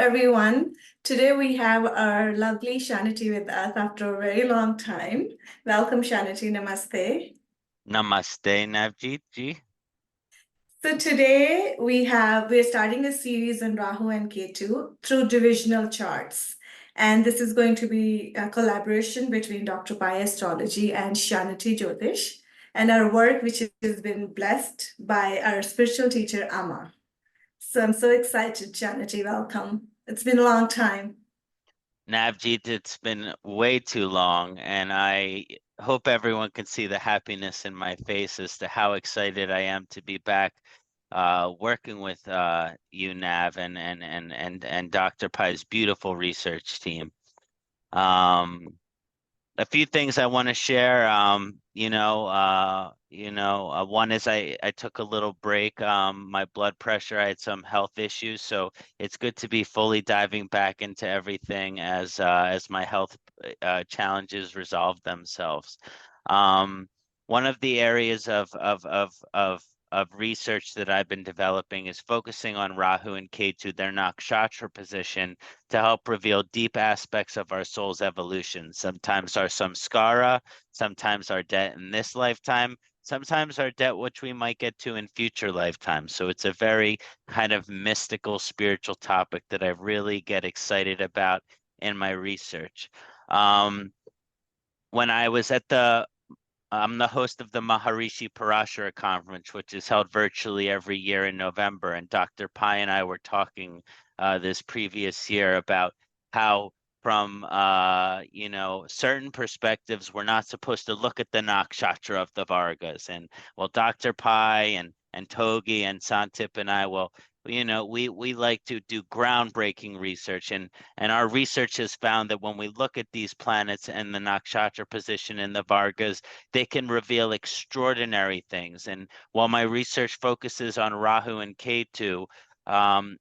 everyone. Today we have our lovely Kṣaṇāti with us after a very long time. Welcome, Kṣaṇāti. Namaste. Namaste, Navjeet ji. So today we're starting a series on Rahu and Ketu through divisional charts. And this is going to be a collaboration between Dr. Pai Astrology and Kṣaṇāti Jyotish, and our work, which has been blessed by our spiritual teacher, Amma. So I'm so excited, Kṣaṇāti. Welcome. It's been a long time. Navjeet, it's been way too long, and I hope everyone can see the happiness in my face as to how excited I am to be back working with you, Nav, and Dr. Pai's beautiful research team. A few things I want to share. One is I took a little break. My blood pressure, I had some health issues, so it's good to be fully diving back into everything as my health challenges resolve themselves. One of the areas of research that I've been developing is focusing on Rahu and Ketu, their Nakshatra position, to help reveal deep aspects of our soul's evolution. Sometimes our samskara, sometimes our debt in this lifetime, sometimes our debt which we might get to in future lifetimes. So it's a very kind of mystical, spiritual topic that I really get excited about in my research. When I was at I'm the host of the Maharishi Parashara Conference, which is held virtually every year in November. And Dr. Pai and I were talking this previous year about how from, certain perspectives, we're not supposed to look at the nakshatra of the Vargas. And well, Dr. Pai and Togi and Santip and I we like to do groundbreaking research, and our research has found that when we look at these planets and the nakshatra position in the Vargas, they can reveal extraordinary things. And while my research focuses on Rahu and Ketu,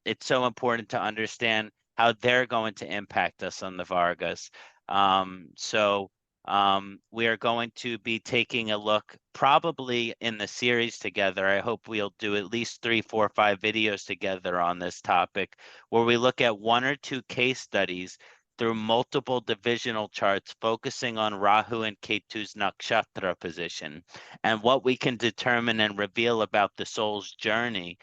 it's so important to understand how they're going to impact us on the Vargas. We are going to be taking a look probably in the series together. I hope we'll do at least 3, 4, 5 videos together on this topic, where we look at 1 or 2 case studies through multiple divisional charts focusing on Rahu and Ketu's nakshatra position and what we can determine and reveal about the soul's journey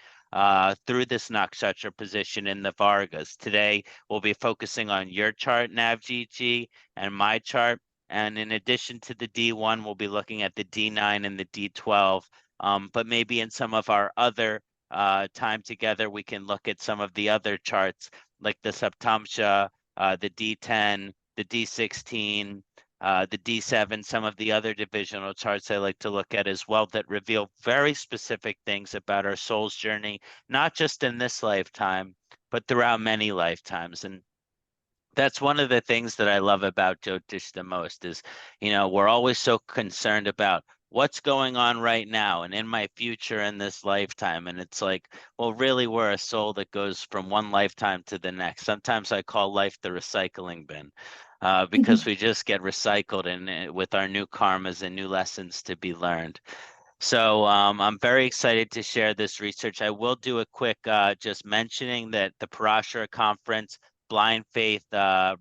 through this nakshatra position in the Vargas. Today, we'll be focusing on your chart, Navjeet ji, and my chart. And in addition to the D1, we'll be looking at the D9 and the D12. But maybe in some of our other time together, we can look at some of the other charts, like the Saptamsha, the D10, the D16, the D7, some of the other divisional charts I like to look at as well that reveal very specific things about our soul's journey, not just in this lifetime, but throughout many lifetimes. And that's one of the things that I love about Jyotish the most is, we're always so concerned about what's going on right now and in my future in this lifetime. And it's like, well, really, we're a soul that goes from one lifetime to the next. Sometimes I call life the recycling bin because we just get recycled and with our new karmas and new lessons to be learned. So I'm very excited to share this research. I will do a quick just mentioning that the Parashara Conference Blind Faith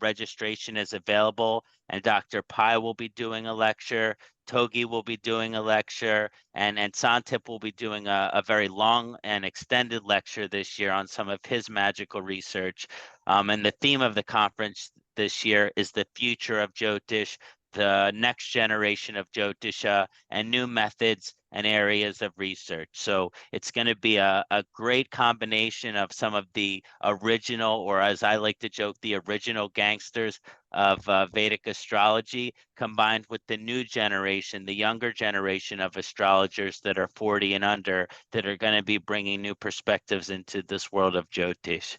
registration is available, and Dr. Pai will be doing a lecture, Togi will be doing a lecture, and Santip will be doing a very long and extended lecture this year on some of his magical research. And the theme of the conference this year is the future of Jyotish, the next generation of Jyotisha, and new methods and areas of research. So it's going to be a great combination of some of the original, or as I like to joke, the original gangsters of Vedic astrology, combined with the new generation, the younger generation of astrologers that are 40 and under, that are going to be bringing new perspectives into this world of Jyotish.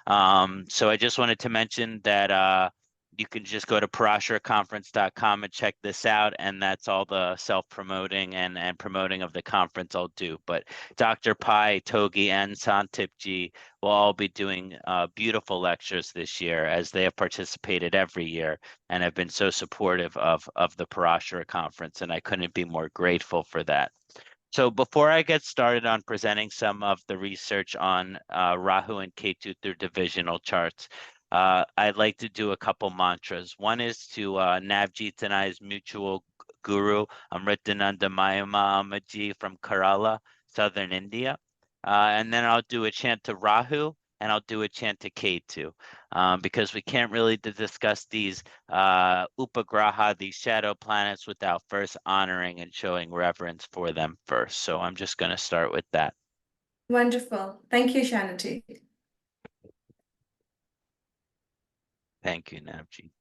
So I just wanted to mention that you can just go to parasharaconference.com and check this out, and that's all the self-promoting and promoting of the conference I'll do. But Dr. Pai, Togi, and Santip ji will all be doing beautiful lectures this year, as they have participated every year and have been so supportive of the Parashara Conference, and I couldn't be more grateful for that. So before I get started on presenting some of the research on Rahu and Ketu through divisional charts, I'd like to do a couple mantras. One is to Navjeet and I's mutual guru, Amritananda Mayama Amaji from Kerala, southern India. And then I'll do a chant to Rahu and I'll do a chant to Ketu, because we can't really discuss these upagraha, these shadow planets, without first honoring and showing reverence for them first. So I'm just going to start with that. Wonderful. Thank you, Kṣaṇāti. Thank you, Navjeet.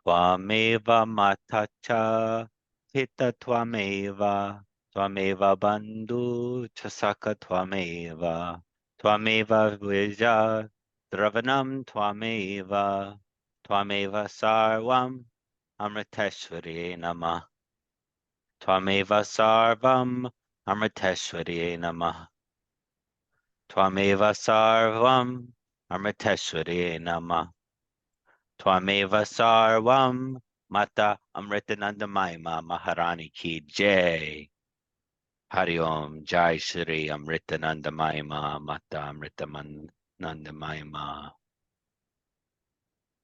Tvameva matacha hita tvameva bandhu chasaka tvameva vija dravanam tvameva sarvam Amriteshwaryai Namah. Tvameva sarvam Amriteshwaryai Namah. Tvameva sarvam Amriteshwaryai Namah. Tvameva sarvam Mata Amritanandamaima Maharani ki jai. Hari Om Jai Shri Amritanandamaima Mata Amritanandamaima.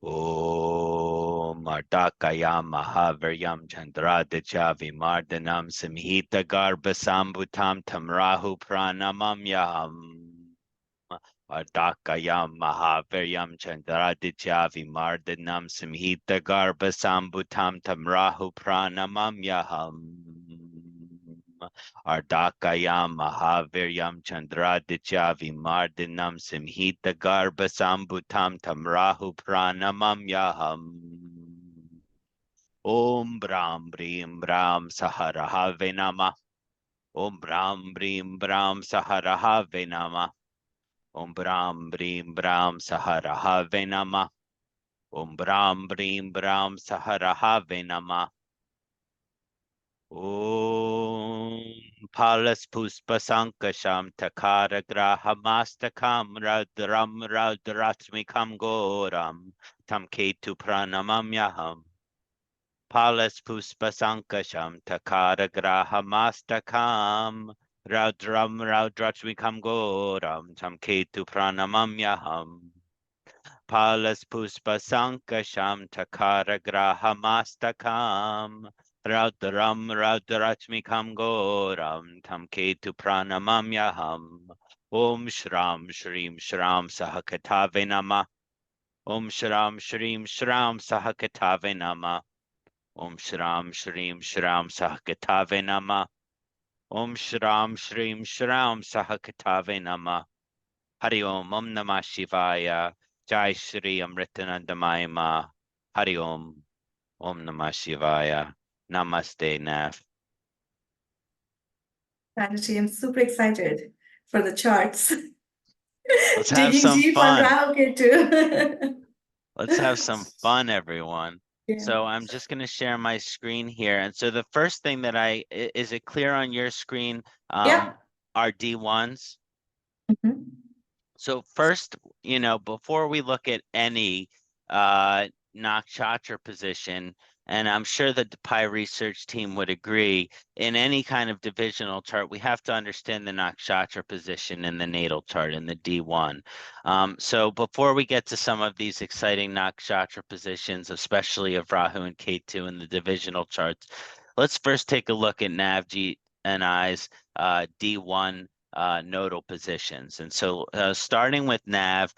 Om Mardakayam Mahaviryam Chandradija Vimardanam Samhita Garbhasambutam Tamrahu Pranamam Yaham. Mardakayam Mahaviryam Chandradija Vimardanam Samhita Garbhasambutam Tamrahu Pranamam Yaham. Ardakayam Mahaviryam Chandraditya Vimardinam Simhita Garbhasambutam Tamrahu Pranamam Yaham. Om Brahm Brim Brahm Saharahave Namah. Om Brahm Brim Brahm Saharahave Namah. Om Brahm Brim Brahm Saharahave Namah. Om Brahm Brim Brahm Saharahave Namah. Om Palas Puspa Sankasham Takara Grahamastakam Radram Radratmikam Goram Tam Ketu Pranamam Yaham. Palas Puspa Sankasham Takara Grahamastakam Radram Radratmikam Goram Tam Ketu Pranamam Yaham. Palas Puspa Sankasham Takara Grahamastakam Raudram Raudrachmikam Goram Tam Ketu Pranamam Yaham. Om Shram Shrim Shram Sahakatave Namah. Om Shram Shrim Shram Sahakatave Namah. Om Shram Shrim Shram Sahakatave Namah. Om Shram Shrim Shram Sahakatave Namah. Hari Om Aum Namah Shivaya. Jai Shri Amritanandamaima. Hari Om. Aum Namah Shivaya. Namaste, Nav. Kṣaṇāti, I'm super excited for the charts. Let's have Digging some deep on fun. Rahu Ketu. Let's have some fun, everyone. Yeah. So I'm just going to share my screen here. And so the first thing that is it clear on your screen? Yeah. Our D1s. Mhm. So first, before we look at any nakshatra position, and I'm sure that the Pi research team would agree, in any kind of divisional chart, we have to understand the nakshatra position in the natal chart, in the D1. So before we get to some of these exciting nakshatra positions, especially of Rahu and Ketu in the divisional charts, let's first take a look at Navjeet and I's D1 nodal positions. And so starting with Nav,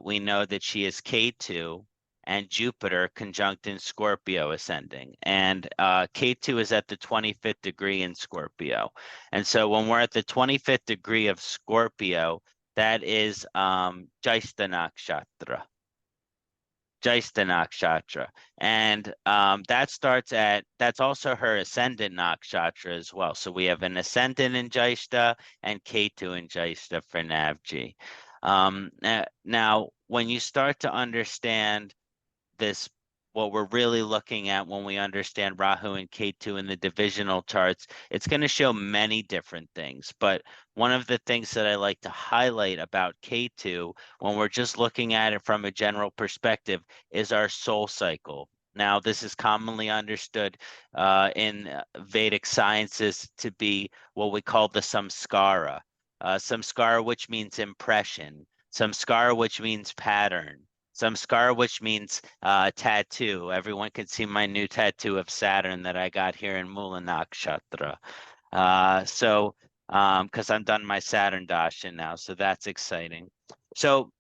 we know that she is K2 and Jupiter conjunct in Scorpio ascending. And K2 is at the 25th degree in Scorpio. And so when we're at the 25th degree of Scorpio, that is Jyeshta Nakshatra. Jyeshta Nakshatra. And that's also her ascendant Nakshatra as well. So we have an ascendant in Jyeshta and Ketu in Jyeshta for Navji. Now, when you start to understand this, what we're really looking at when we understand Rahu and Ketu in the divisional charts, it's going to show many different things. But one of the things that I like to highlight about Ketu, when we're just looking at it from a general perspective, is our soul cycle. Now, this is commonly understood in Vedic sciences to be what we call the samskara. Samskara, which means impression. Samskara, which means pattern. Samskara, which means tattoo. Everyone can see my new tattoo of Saturn that I got here in Mula Nakshatra. Because I'm done my Saturn Dasha now, so that's exciting. So,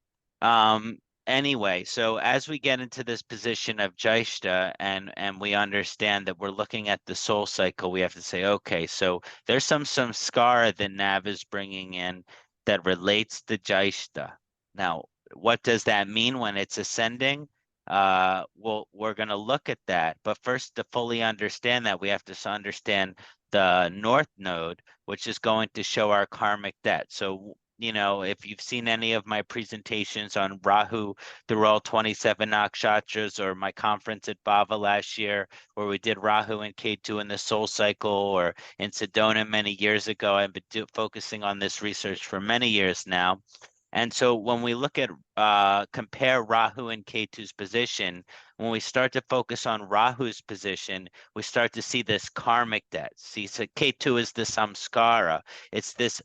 anyway, so as we get into this position of Jyeshta and we understand that we're looking at the soul cycle, we have to say, okay, so there's some samskara that Nav is bringing in that relates to Jyeshta. Now, what does that mean when it's ascending? Well, we're going to look at that. But first, to fully understand that, we have to understand the North Node, which is going to show our karmic debt. So, you know, if you've seen any of my presentations on Rahu through all 27 nakshatras, or my conference at Bava last year, where we did Rahu and Ketu in the soul cycle, or in Sedona many years ago, I've been focusing on this research for many years now. And so when we look at compare Rahu and Ketu's position, when we start to focus on Rahu's position, we start to see this karmic debt. See, so Ketu is the samskara. It's this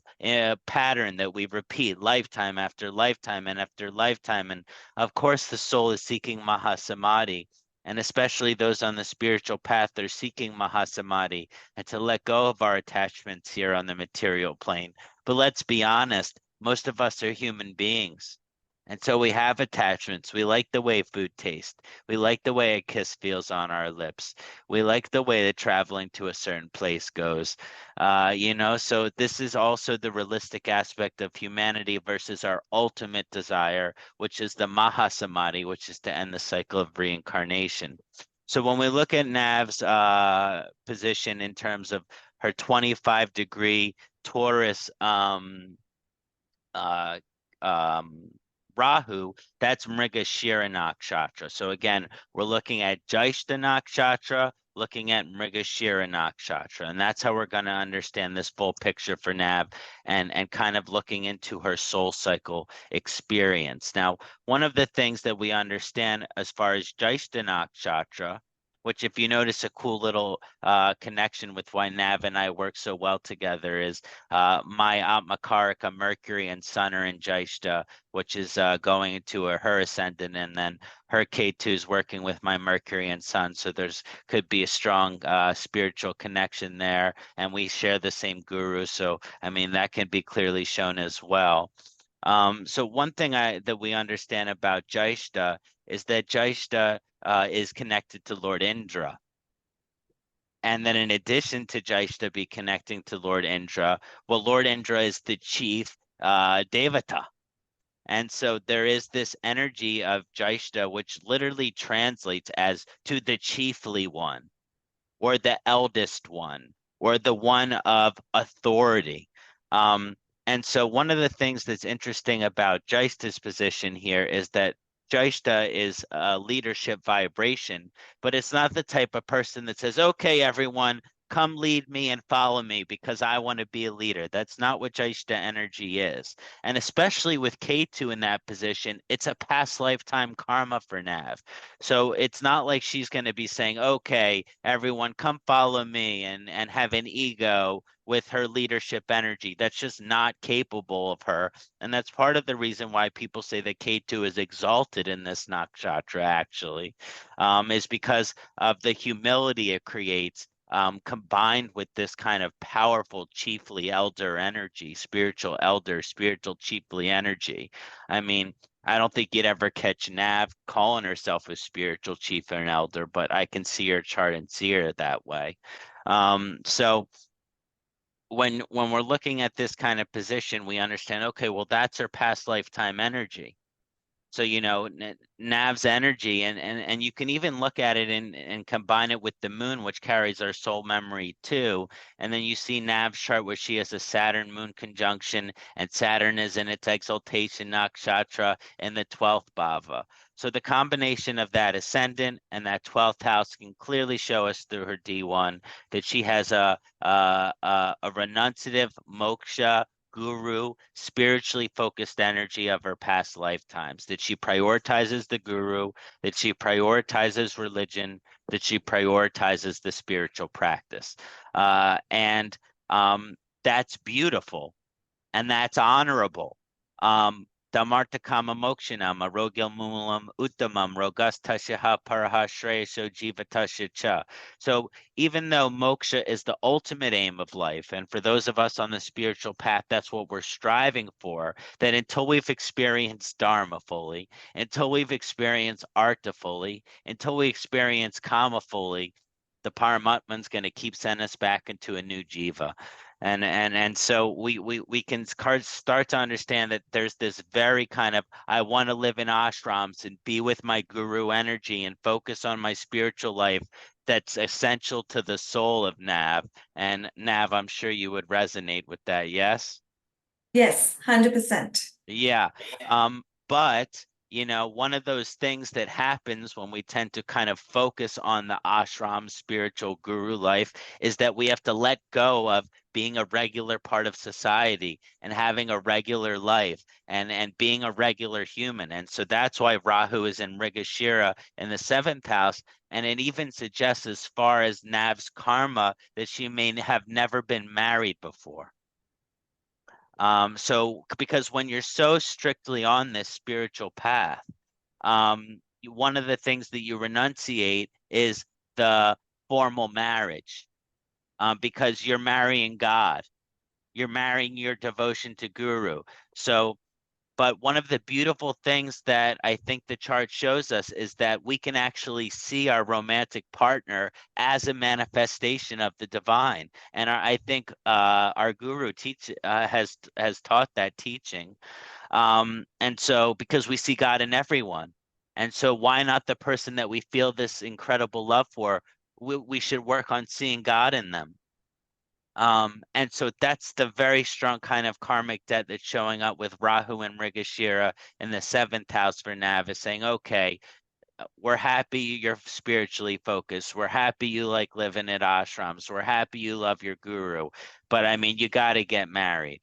pattern that we repeat lifetime after lifetime and after lifetime. And of course, the soul is seeking Mahasamadhi. And especially those on the spiritual path, they're seeking Mahasamadhi and to let go of our attachments here on the material plane. But let's be honest, most of us are human beings. And so we have attachments. We like the way food tastes. We like the way a kiss feels on our lips. We like the way that traveling to a certain place goes. You know, so this is also the realistic aspect of humanity versus our ultimate desire, which is the Mahasamadhi, which is to end the cycle of reincarnation. So when we look at Nav's position in terms of her 25-degree Taurus uh, um, Rahu, that's Mrigashira Nakshatra. So again, we're looking at Jyeshta Nakshatra, looking at Mrigashira Nakshatra, and that's how we're going to understand this full picture for Nav and kind of looking into her soul cycle experience. Now, one of the things that we understand as far as Jyeshta Nakshatra, which if you notice a cool little connection with why Nav and I work so well together, is my Atmakarika, Mercury and Sun are in Jyeshta, which is going into her ascendant, and then her Ketu is working with my Mercury and Sun. So there's could be a strong spiritual connection there, and we share the same guru. So I mean that can be clearly shown as well. So one thing that we understand about Jyeshta is that Jyeshta is connected to Lord Indra. And then in addition to Jyeshta be connecting to Lord Indra, well, Lord Indra is the chief Devata. And so there is this energy of Jyeshta, which literally translates as to the chiefly one, or the eldest one, or the one of authority. And so one of the things that's interesting about Jyeshta's position here is that Jyeshta is a leadership vibration, but it's not the type of person that says, okay, everyone, come lead me and follow me because I want to be a leader. That's not what Jyeshta energy is. And especially with Ketu in that position, it's a past lifetime karma for Nav. So it's not like she's going to be saying, okay, everyone come follow me and have an ego with her leadership energy. That's just not capable of her. And that's part of the reason why people say that Ketu is exalted in this nakshatra, actually, is because of the humility it creates. Combined with this kind of powerful chiefly elder energy, spiritual elder, spiritual chiefly energy. I mean, I don't think you'd ever catch Nav calling herself a spiritual chief or an elder, but I can see her chart and see her that way. So when we're looking at this kind of position, we understand, okay, well, that's her past lifetime energy. So, you know, Nav's energy, and you can even look at it and combine it with the moon, which carries our soul memory too. And then you see Nav's chart where she has a Saturn moon conjunction, and Saturn is in its exaltation nakshatra in the 12th bhava. So the combination of that ascendant and that 12th house can clearly show us through her D1 that she has a renunciative moksha guru, spiritually focused energy of her past lifetimes, that she prioritizes the guru, that she prioritizes religion, that she prioritizes the spiritual practice. And that's beautiful and that's honorable. Dhammartakama mokshanam arogil mulam uttamam rogastasyaha paraha shreyasho jivatasya cha. So even though moksha is the ultimate aim of life, and for those of us on the spiritual path, that's what we're striving for, that until we've experienced Dharma fully, until we've experienced Artha fully, until we experience Kama fully, the Paramatman's going to keep sending us back into a new jiva. And so we can start to understand that there's this very kind of, I want to live in ashrams and be with my guru energy and focus on my spiritual life that's essential to the soul of Nav. And Nav, I'm sure you would resonate with that, yes? Yes, 100%. Yeah. But you know, one of those things that happens when we tend to kind of focus on the ashram spiritual guru life is that we have to let go of being a regular part of society and having a regular life and being a regular human. And so that's why Rahu is in Mrigashira in the 7th house. And it even suggests, as far as Nav's karma, that she may have never been married before. So because when you're so strictly on this spiritual path, one of the things that you renunciate is the formal marriage, because you're marrying God, you're marrying your devotion to Guru. So, but one of the beautiful things that I think the chart shows us is that we can actually see our romantic partner as a manifestation of the divine. And I think our guru has taught that teaching. And so because we see God in everyone. And so why not the person that we feel this incredible love for? We should work on seeing God in them. And so that's the very strong kind of karmic debt that's showing up with Rahu and Mrigashira in the 7th house for Nav, is saying, okay, we're happy you're spiritually focused. We're happy you like living at ashrams. We're happy you love your guru. But I mean, you got to get married.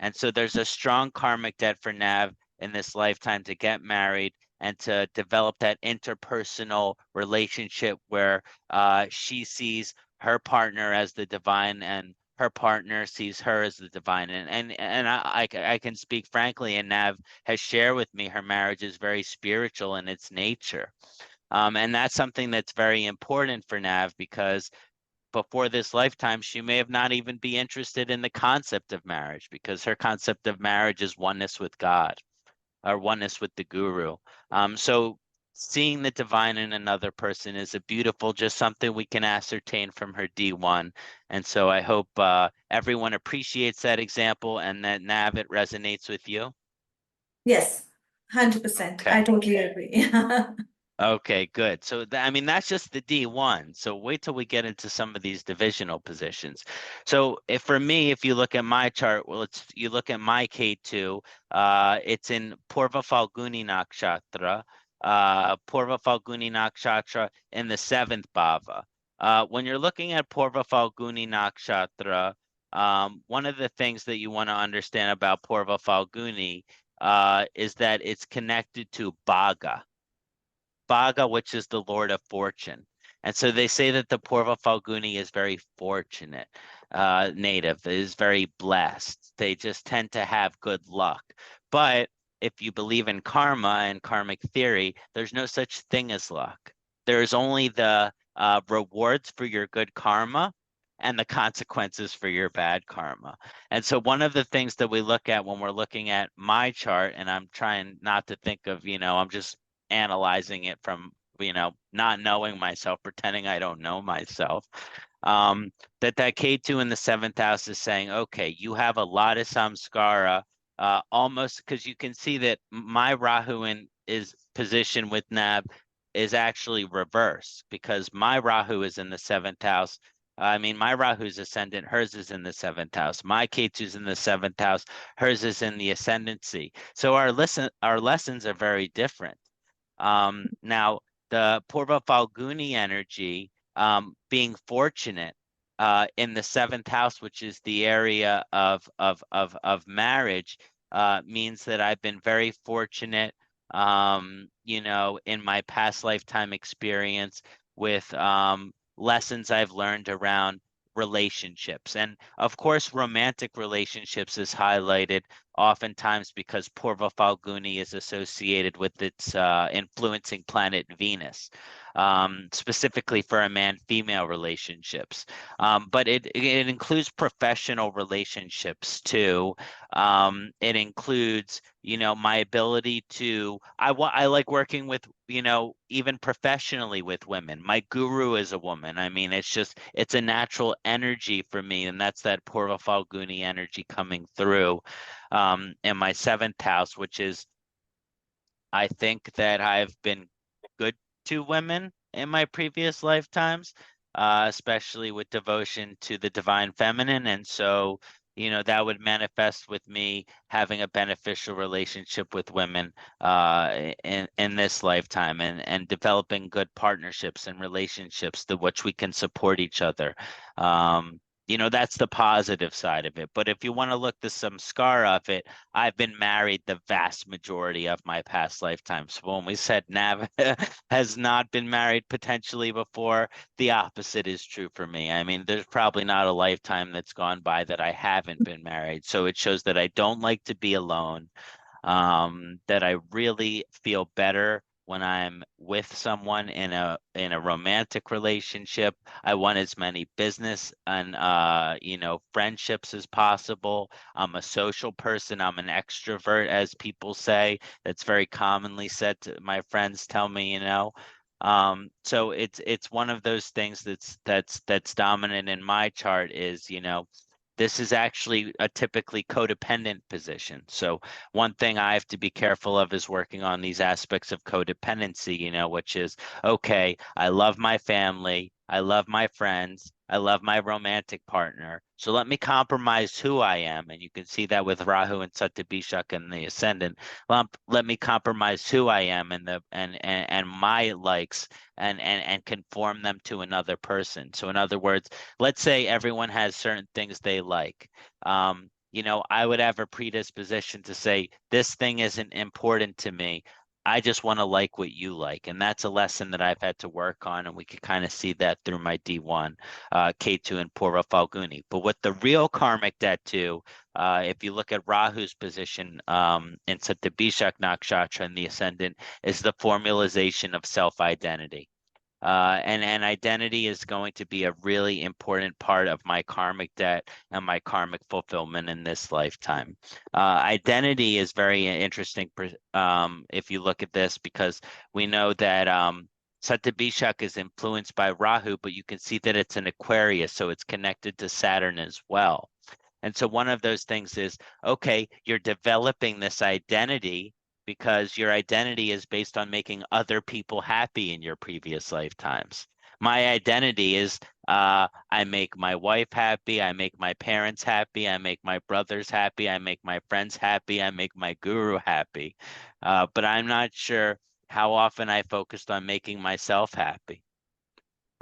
And so there's a strong karmic debt for Nav in this lifetime to get married and to develop that interpersonal relationship where she sees her partner as the divine and her partner sees her as the divine. And I can speak frankly, and Nav has shared with me her marriage is very spiritual in its nature. And that's something that's very important for Nav, because before this lifetime, she may have not even be interested in the concept of marriage, because her concept of marriage is oneness with God or oneness with the guru. So seeing the divine in another person is a beautiful, just something we can ascertain from her D1. And so I hope everyone appreciates that example and that Nav, it resonates with you. Yes, 100%. Okay. I totally agree. Okay, good. So I mean, that's just the D1. So wait till we get into some of these divisional positions. So if for me, if you look at my chart, well, you look at my K2, it's in Purva Falguni Nakshatra, Purva Falguni Nakshatra in the 7th bhava. When you're looking at Purva Falguni Nakshatra, one of the things that you want to understand about Purva Falguni is that it's connected to Bhaga. Bhaga, which is the Lord of Fortune. And so they say that the Purva Falguni is very fortunate native, is very blessed. They just tend to have good luck. But if you believe in karma and karmic theory, there's no such thing as luck. There's only the rewards for your good karma and the consequences for your bad karma. And so one of the things that we look at when we're looking at my chart, and I'm trying not to think of, I'm just analyzing it from, not knowing myself, pretending I don't know myself, that K2 in the 7th house is saying, okay, you have a lot of samskara, almost, because you can see that my Rahu is positioned with Nav is actually reverse, because my Rahu is in the 7th house. I mean, my Rahu's ascendant, hers is in the 7th house. My Ketu's in the 7th house, hers is in the ascendancy. So our lessons are very different. Now, the Purva Falguni energy, being fortunate in the 7th house, which is the area of marriage, means that I've been very fortunate, you know, in my past lifetime experience with lessons I've learned around relationships. And of course, romantic relationships is highlighted oftentimes because Purva Falguni is associated with its influencing planet Venus, specifically for a man-female relationships. But it includes professional relationships too. It includes, you know, my ability to, I like working with, you know, even professionally with women. My guru is a woman. I mean, it's a natural energy for me, and that's that Purva Falguni energy coming through in my 7th house, which is, I think that I've been good to women in my previous lifetimes, especially with devotion to the divine feminine. And so, you know, that would manifest with me having a beneficial relationship with women in this lifetime, and developing good partnerships and relationships to which we can support each other. You know, that's the positive side of it. But if you want to look to some scar of it, I've been married the vast majority of my past lifetimes. So when we said Nav has not been married potentially before, the opposite is true for me. I mean, there's probably not a lifetime that's gone by that I haven't been married. So it shows that I don't like to be alone, that I really feel better when I'm with someone in a romantic relationship. I want as many business and you know, friendships as possible. I'm a social person. I'm an extrovert, as people say. That's very commonly said to my friends, tell me, you know. So it's one of those things that's dominant in my chart is, you know, this is actually a typically codependent position. So one thing I have to be careful of is working on these aspects of codependency, you know, which is, okay, I love my family, I love my friends, I love my romantic partner. So let me compromise who I am. And you can see that with Rahu and Satyabhishak and the ascendant. Let me compromise who I am and my likes and conform them to another person. So in other words, let's say everyone has certain things they like. You know, I would have a predisposition to say, this thing isn't important to me. I just want to like what you like. And that's a lesson that I've had to work on. And we could kind of see that through my D1, K2 and Purva Falguni. But what the real karmic debt to, if you look at Rahu's position in Satyabhishak Nakshatra and the ascendant, is the formalization of self-identity. And identity is going to be a really important part of my karmic debt and my karmic fulfillment in this lifetime. Identity is very interesting if you look at this, because we know that Satyabhishak is influenced by Rahu, but you can see that it's an Aquarius, so it's connected to Saturn as well. And so one of those things is, okay, you're developing this identity because your identity is based on making other people happy in your previous lifetimes. My identity is I make my wife happy, I make my parents happy, I make my brothers happy, I make my friends happy, I make my guru happy. But I'm not sure how often I focused on making myself happy.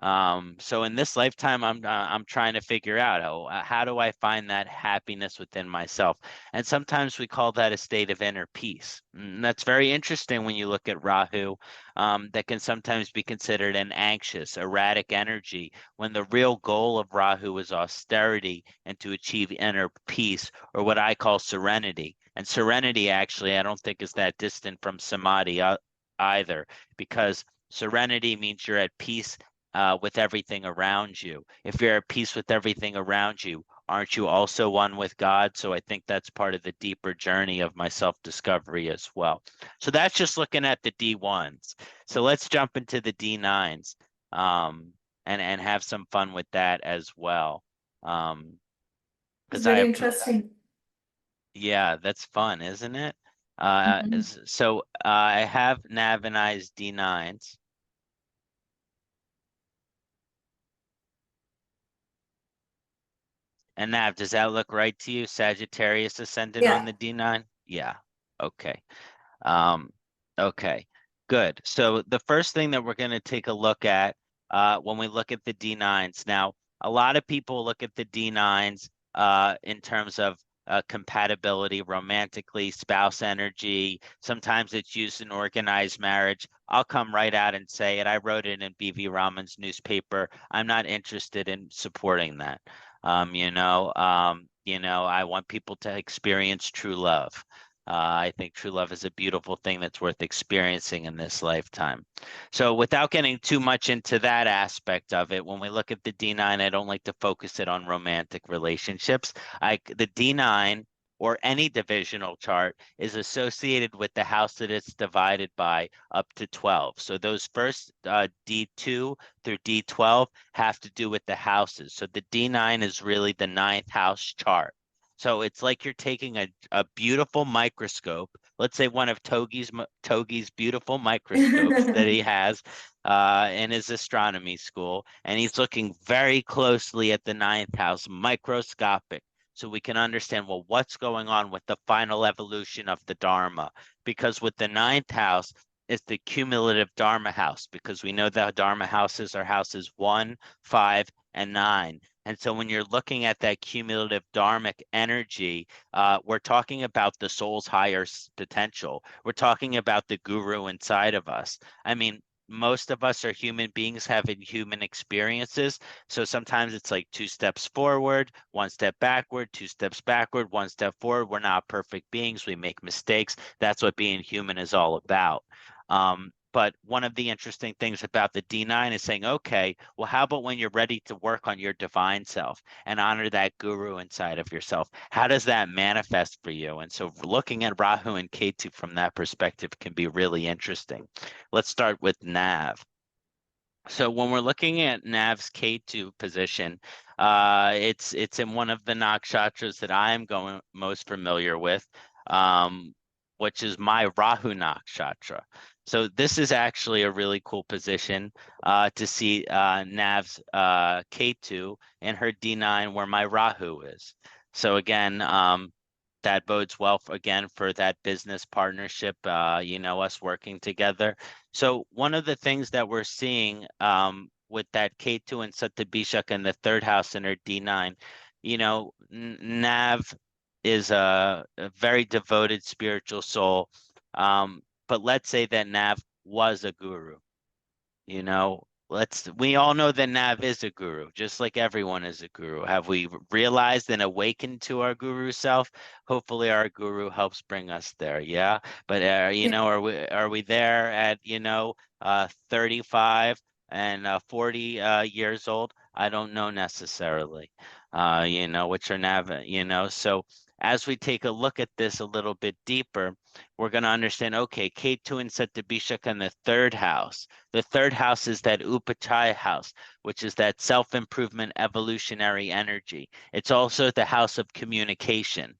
So in this lifetime, I'm trying to figure out how do I find that happiness within myself? And sometimes we call that a state of inner peace. And that's very interesting when you look at Rahu. That can sometimes be considered an anxious, erratic energy, when the real goal of Rahu is austerity and to achieve inner peace, or what I call serenity. And serenity, actually, I don't think is that distant from samadhi either, because serenity means you're at peace with everything around you. If you're at peace with everything around you, aren't you also one with God? So I think that's part of the deeper journey of my self-discovery as well. So that's just looking at the D1s. So let's jump into the D9s and have some fun with that as well. It's very interesting. Yeah, that's fun, isn't it? So I have Nav and I as D9s. And Nav, does that look right to you? Sagittarius ascendant on Yeah. the D9? Yeah. Okay. Um, okay, good. So the first thing that we're going to take a look at when we look at the D9s. Now, a lot of people look at the D9s in terms of compatibility romantically, spouse energy. Sometimes it's used in organized marriage. I'll come right out and say it. I wrote it in BV Raman's newspaper. I'm not interested in supporting that. I want people to experience true love. I think true love is a beautiful thing that's worth experiencing in this lifetime. So without getting too much into that aspect of it, when we look at the D9, I don't like to focus it on romantic relationships. The D9 or any divisional chart is associated with the house that it's divided by up to 12. So those first D2 through D12 have to do with the houses. So the D9 is really the ninth house chart. So it's like you're taking a beautiful microscope, let's say one of Togi's beautiful microscopes that he has in his astronomy school, and he's looking very closely at the ninth house, microscopic, so we can understand, well, what's going on with the final evolution of the Dharma. Because with the ninth house, it's the cumulative Dharma house, because we know that Dharma houses are houses 1, 5, and 9. And so when you're looking at that cumulative dharmic energy, we're talking about the soul's higher potential. We're talking about the guru inside of us. I mean, most of us are human beings having human experiences. So sometimes it's like 2 steps forward, 1 step backward, 2 steps backward, 1 step forward. We're not perfect beings. We make mistakes. That's what being human is all about. But one of the interesting things about the D9 is saying, okay, well, how about when you're ready to work on your divine self and honor that guru inside of yourself? How does that manifest for you? And so looking at Rahu and Ketu from that perspective can be really interesting. Let's start with Nav. So when we're looking at Nav's Ketu position, it's in one of the nakshatras that I am going most familiar with, which is my Rahu nakshatra. So this is actually a really cool position to see Nav's Ketu in her D9 where my Rahu is. So again, that bodes well again for that business partnership, us working together. So one of the things that we're seeing with that Ketu and Satabishak in the third house in her D9, Nav is a very devoted spiritual soul. But let's say that Nav was a guru. We all know that Nav is a guru, just like everyone is a guru. Have we realized and awakened to our guru self? Hopefully our guru helps bring us there. Yeah. But are we there at 35 and 40 years old? I don't know necessarily. Which are Nav, so as we take a look at this a little bit deeper, we're going to understand, okay, Ketu and Satabishak in the third house. The third house is that Upachaya house, which is that self-improvement evolutionary energy. It's also the house of communication.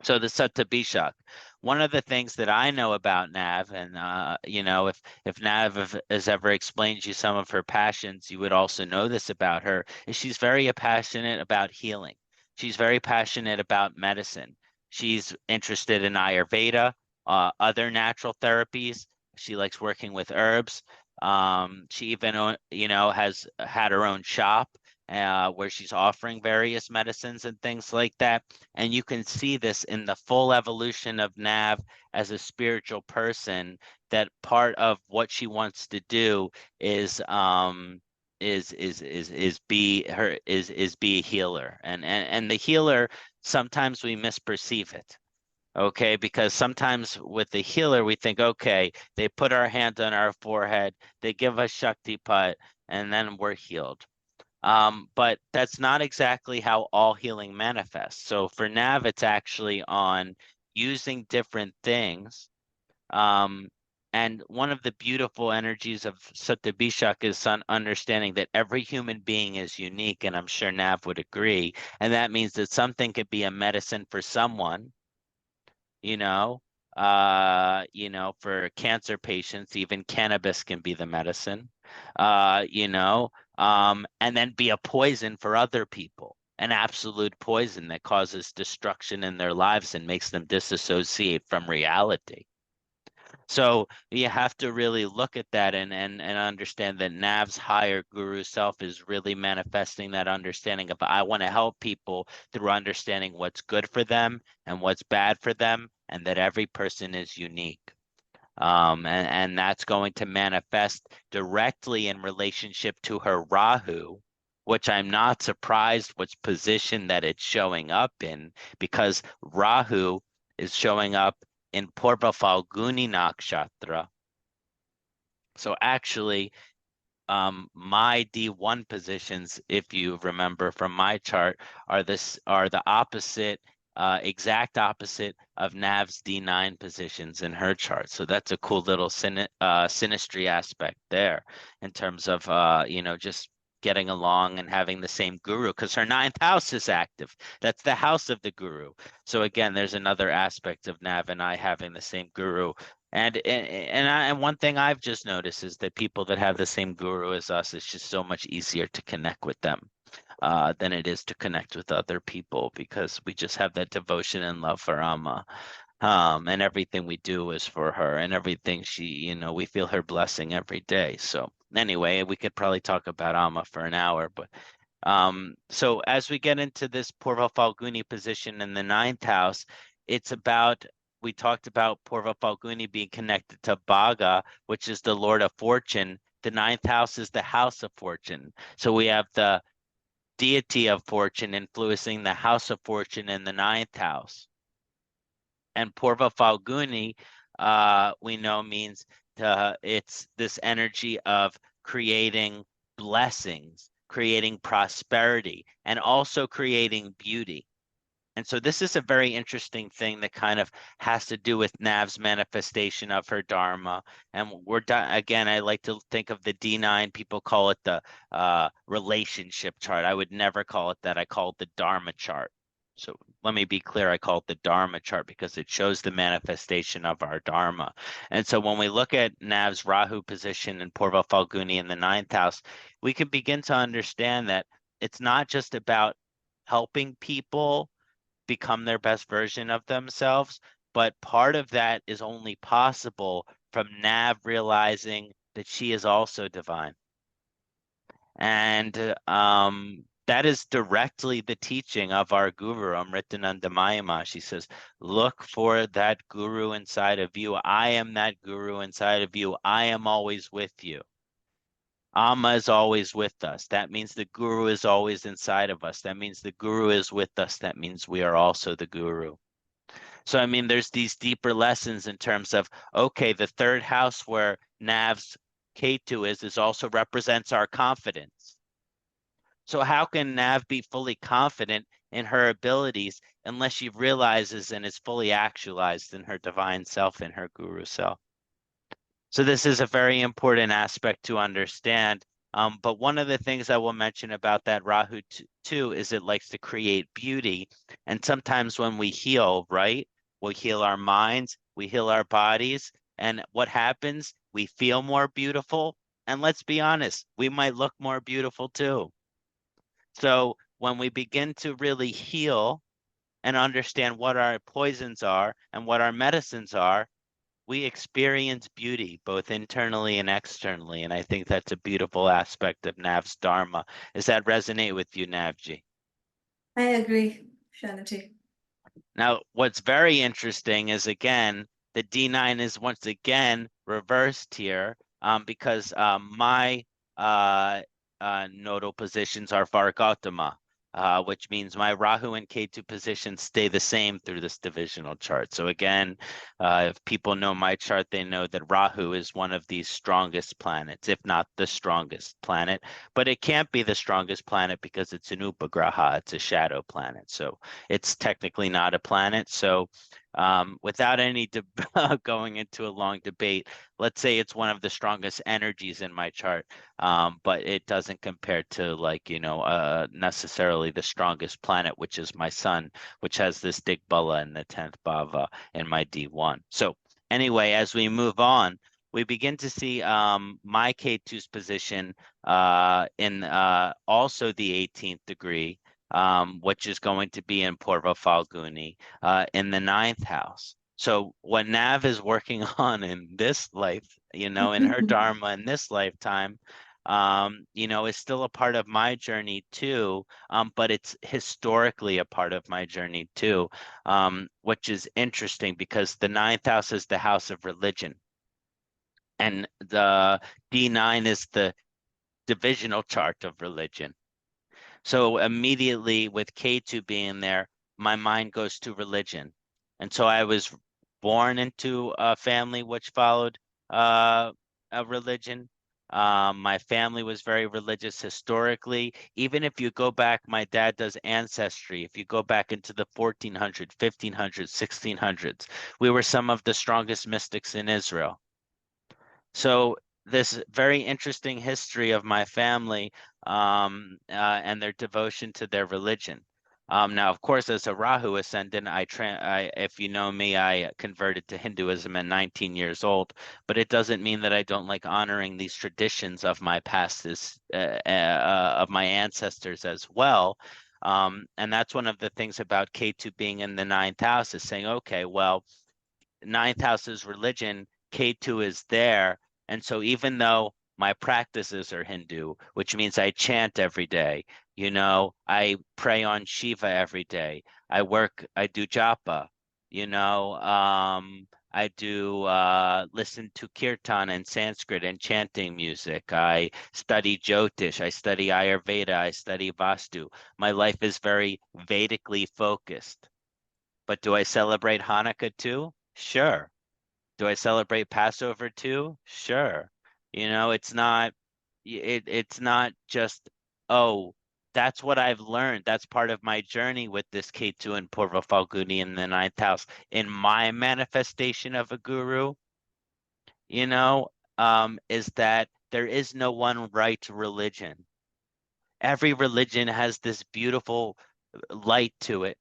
So the Satabishak. One of the things that I know about Nav, and if Nav has ever explained you some of her passions, you would also know this about her, is she's very passionate about healing. She's very passionate about medicine. She's interested in Ayurveda, other natural therapies. She likes working with herbs. She even, has had her own shop where she's offering various medicines and things like that. And you can see this in the full evolution of Nav as a spiritual person, that part of what she wants to do is be a healer. And the healer, sometimes we misperceive it. Okay, because sometimes with the healer, we think, okay, they put our hand on our forehead, they give us Shaktipat, and then we're healed. But that's not exactly how all healing manifests. So for Nav, it's actually on using different things. And one of the beautiful energies of Satabishak is understanding that every human being is unique, and I'm sure Nav would agree. And that means that something could be a medicine for someone, you know, for cancer patients, even cannabis can be the medicine, you know, and then be a poison for other people, an absolute poison that causes destruction in their lives and makes them disassociate from reality. So you have to really look at that and understand that Nav's higher guru self is really manifesting that understanding of I want to help people through understanding what's good for them and what's bad for them, and that every person is unique. And that's going to manifest directly in relationship to her Rahu, which I'm not surprised which position that it's showing up in, because Rahu is showing up in Purva Falguni Nakshatra. So actually, my D1 positions, if you remember from my chart, are the opposite, exact opposite of Nav's D9 positions in her chart. So that's a cool little synastry aspect there in terms of you know, just getting along and having the same guru, because her ninth house is active. That's the house of the guru. So again, there's another aspect of Nav and I having the same guru. And one thing I've just noticed is that people that have the same guru as us, it's just so much easier to connect with them than it is to connect with other people, because we just have that devotion and love for Amma. And everything we do is for her, and everything she, you know, we feel her blessing every day. So anyway, we could probably talk about Amma for an hour, but so as we get into this Purva Falguni position in the ninth house, it's about, we talked about Purva Falguni being connected to Bhaga, which is the Lord of Fortune. The ninth house is the house of fortune. So we have the deity of fortune influencing the house of fortune in the ninth house. And Purva Falguni, we know means it's this energy of creating blessings, creating prosperity, and also creating beauty. And so this is a very interesting thing that kind of has to do with Nav's manifestation of her Dharma. And we're done again. I like to think of the D9. People call it the relationship chart. I would never call it that. I call it the Dharma chart. So let me be clear. I call it the Dharma chart because it shows the manifestation of our Dharma. And so when we look at Nav's Rahu position in Purva Falguni in the ninth house, we can begin to understand that it's not just about helping people become their best version of themselves, but part of that is only possible from Nav realizing that she is also divine. And that is directly the teaching of our guru, Amritanandamayama. She says, look for that guru inside of you. I am that guru inside of you. I am always with you. Amma is always with us. That means the guru is always inside of us. That means the guru is with us. That means we are also the guru. So, I mean, there's these deeper lessons in terms of, okay, the third house where Nav's Ketu is also represents our confidence. So how can Nav be fully confident in her abilities unless she realizes and is fully actualized in her divine self, in her guru self? So this is a very important aspect to understand. But one of the things I will mention about that Rahu too is it likes to create beauty. And sometimes when we heal, right, we heal our minds, we heal our bodies. And what happens? We feel more beautiful. And let's be honest, we might look more beautiful too. So when we begin to really heal and understand what our poisons are and what our medicines are, we experience beauty both internally and externally. And I think that's a beautiful aspect of Nav's Dharma. Does that resonate with you, Navji? I agree, Kṣaṇāti. Now, what's very interesting is, again, the D9 is once again reversed here because my nodal positions are Vargatama, which means my Rahu and Ketu positions stay the same through this divisional chart. So again, if people know my chart, they know that Rahu is one of these strongest planets, if not the strongest planet. But it can't be the strongest planet because it's an upagraha, it's a shadow planet. So it's technically not a planet. So Without any going into a long debate, let's say it's one of the strongest energies in my chart, but it doesn't compare to, like, necessarily the strongest planet, which is my sun, which has this Digbala in the 10th bhava in my D1. So anyway, as we move on, we begin to see my K2's position in also the 18th degree, which is going to be in Purva Falguni in the 9th house. So what Nav is working on in this life, in her Dharma in this lifetime, is still a part of my journey too, but it's historically a part of my journey too, which is interesting because the 9th house is the house of religion. And the D9 is the divisional chart of religion. So immediately with K2 being there, my mind goes to religion. And so I was born into a family which followed a religion. My family was very religious historically. Even if you go back, my dad does ancestry. If you go back into the 1400s, 1500s, 1600s, we were some of the strongest mystics in Israel. So this very interesting history of my family and their devotion to their religion. Now, of course, as a Rahu ascendant, if you know me, I converted to Hinduism at 19 years old, but it doesn't mean that I don't like honoring these traditions of my past, of my ancestors as well. And that's one of the things about K2 being in the 9th house, is saying, okay, well, 9th house is religion, K2 is there. And so even though my practices are Hindu, which means I chant every day, I pray on Shiva every day. I do japa, I do listen to kirtan and Sanskrit and chanting music. I study Jyotish, I study Ayurveda, I study Vastu. My life is very Vedically focused. But do I celebrate Hanukkah too? Sure. Do I celebrate Passover too? Sure. It's not just, oh, that's what I've learned. That's part of my journey with this Ketu and Purva Falguni in the 9th house. In my manifestation of a guru, is that there is no one right religion. Every religion has this beautiful light to it.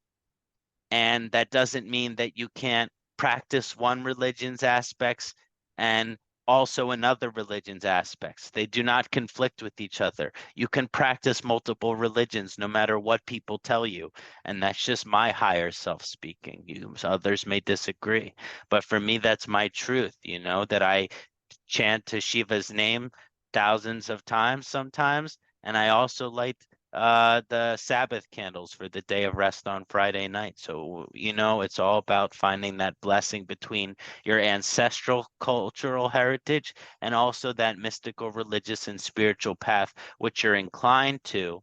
And that doesn't mean that you can't practice one religion's aspects and also another religion's aspects. They do not conflict with each other. You can practice multiple religions no matter what people tell you. And that's just my higher self speaking. Others may disagree. But for me, that's my truth, that I chant to Shiva's name thousands of times sometimes. And I also light the Sabbath candles for the day of rest on Friday night. So, it's all about finding that blessing between your ancestral cultural heritage and also that mystical, religious, and spiritual path which you're inclined to.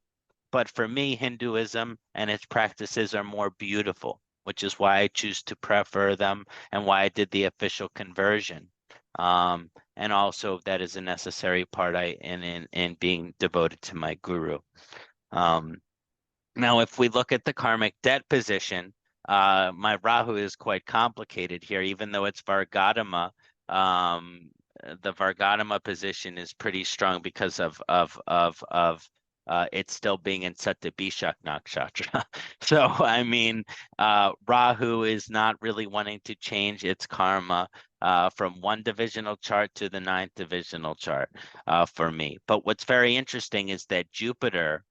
But for me, Hinduism and its practices are more beautiful, which is why I choose to prefer them and why I did the official conversion. And also that is a necessary part in being devoted to my guru. Now, if we look at the karmic debt position, my Rahu is quite complicated here, even though it's Vargadama. The Vargadama position is pretty strong because of it still being in Satyabhishak Nakshatra. So, I mean, Rahu is not really wanting to change its karma from one divisional chart to the 9th divisional chart for me. But what's very interesting is that Jupiter,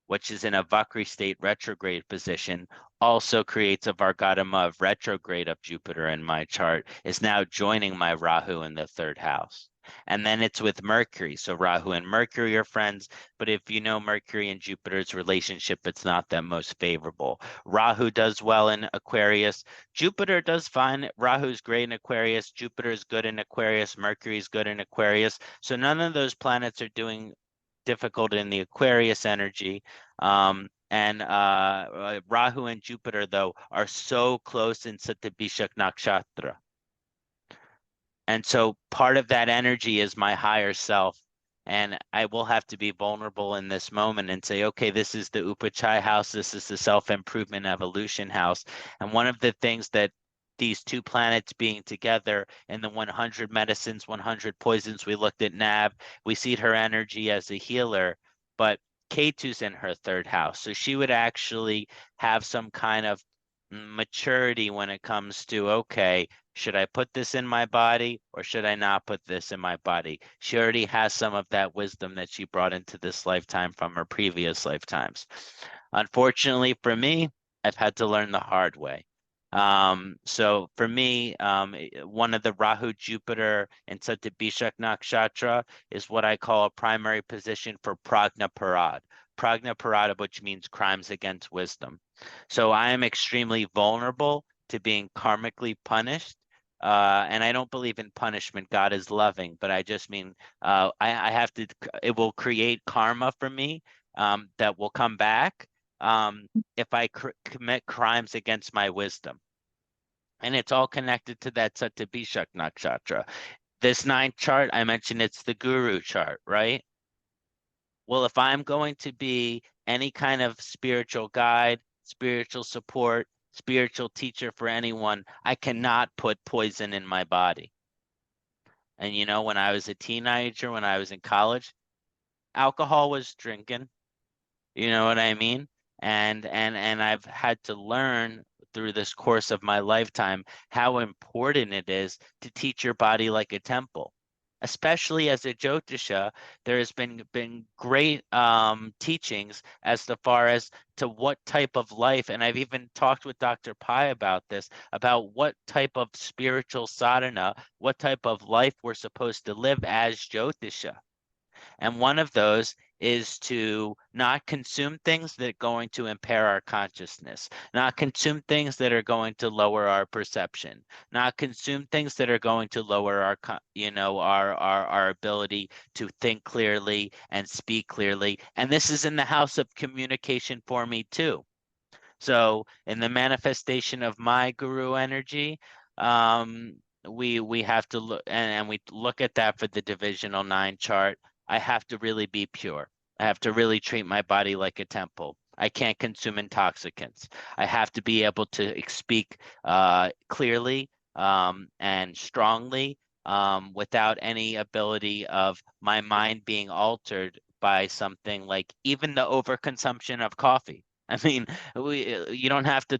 which is in a Vakri state retrograde position, also creates a Vargadama of retrograde of Jupiter in my chart, is now joining my Rahu in the 3rd house. And then it's with Mercury. So Rahu and Mercury are friends, but if you know Mercury and Jupiter's relationship, it's not that most favorable. Rahu does well in Aquarius. Jupiter does fine. Rahu's great in Aquarius. Jupiter's good in Aquarius. Mercury's good in Aquarius. So none of those planets are doing difficult in the Aquarius energy. And Rahu and Jupiter, though, are so close in Satyabhishak Nakshatra. And so part of that energy is my higher self. And I will have to be vulnerable in this moment and say, okay, this is the Upachai house. This is the self-improvement evolution house. And one of the things that these two planets being together in the 100 medicines, 100 poisons. We looked at Nav. We see her energy as a healer, but Ketu's in her third house. So she would actually have some kind of maturity when it comes to, okay, should I put this in my body or should I not put this in my body? She already has some of that wisdom that she brought into this lifetime from her previous lifetimes. Unfortunately for me, I've had to learn the hard way. So for me, one of the Rahu Jupiter and Satyabhishak Nakshatra is what I call a primary position for Prajna Parad. Prajna Parada, which means crimes against wisdom. So I am extremely vulnerable to being karmically punished. And I don't believe in punishment. God is loving, but I just mean I have to, it will create karma for me that will come back if I commit crimes against my wisdom. And it's all connected to that Satyabhishak Nakshatra. This 9th chart, I mentioned it's the guru chart, right? Well, if I'm going to be any kind of spiritual guide, spiritual support, spiritual teacher for anyone, I cannot put poison in my body. And you know, when I was a teenager, when I was in college, alcohol was drinking. You know what I mean? And I've had to learn through this course of my lifetime how important it is to teach your body like a temple. Especially as a Jyotisha, there has been great teachings as far as to what type of life, and I've even talked with Dr. Pai about this, about what type of spiritual sadhana, what type of life we're supposed to live as Jyotisha. And one of those is to not consume things that are going to impair our consciousness, not consume things that are going to lower our perception, not consume things that are going to lower our, our ability to think clearly and speak clearly. And this is in the house of communication for me too. So in the manifestation of my guru energy, we have to look and we look at that for the divisional 9 chart. I have to really be pure. I have to really treat my body like a temple. I can't consume intoxicants. I have to be able to speak clearly and strongly without any ability of my mind being altered by something like even the overconsumption of coffee. I mean, you don't have to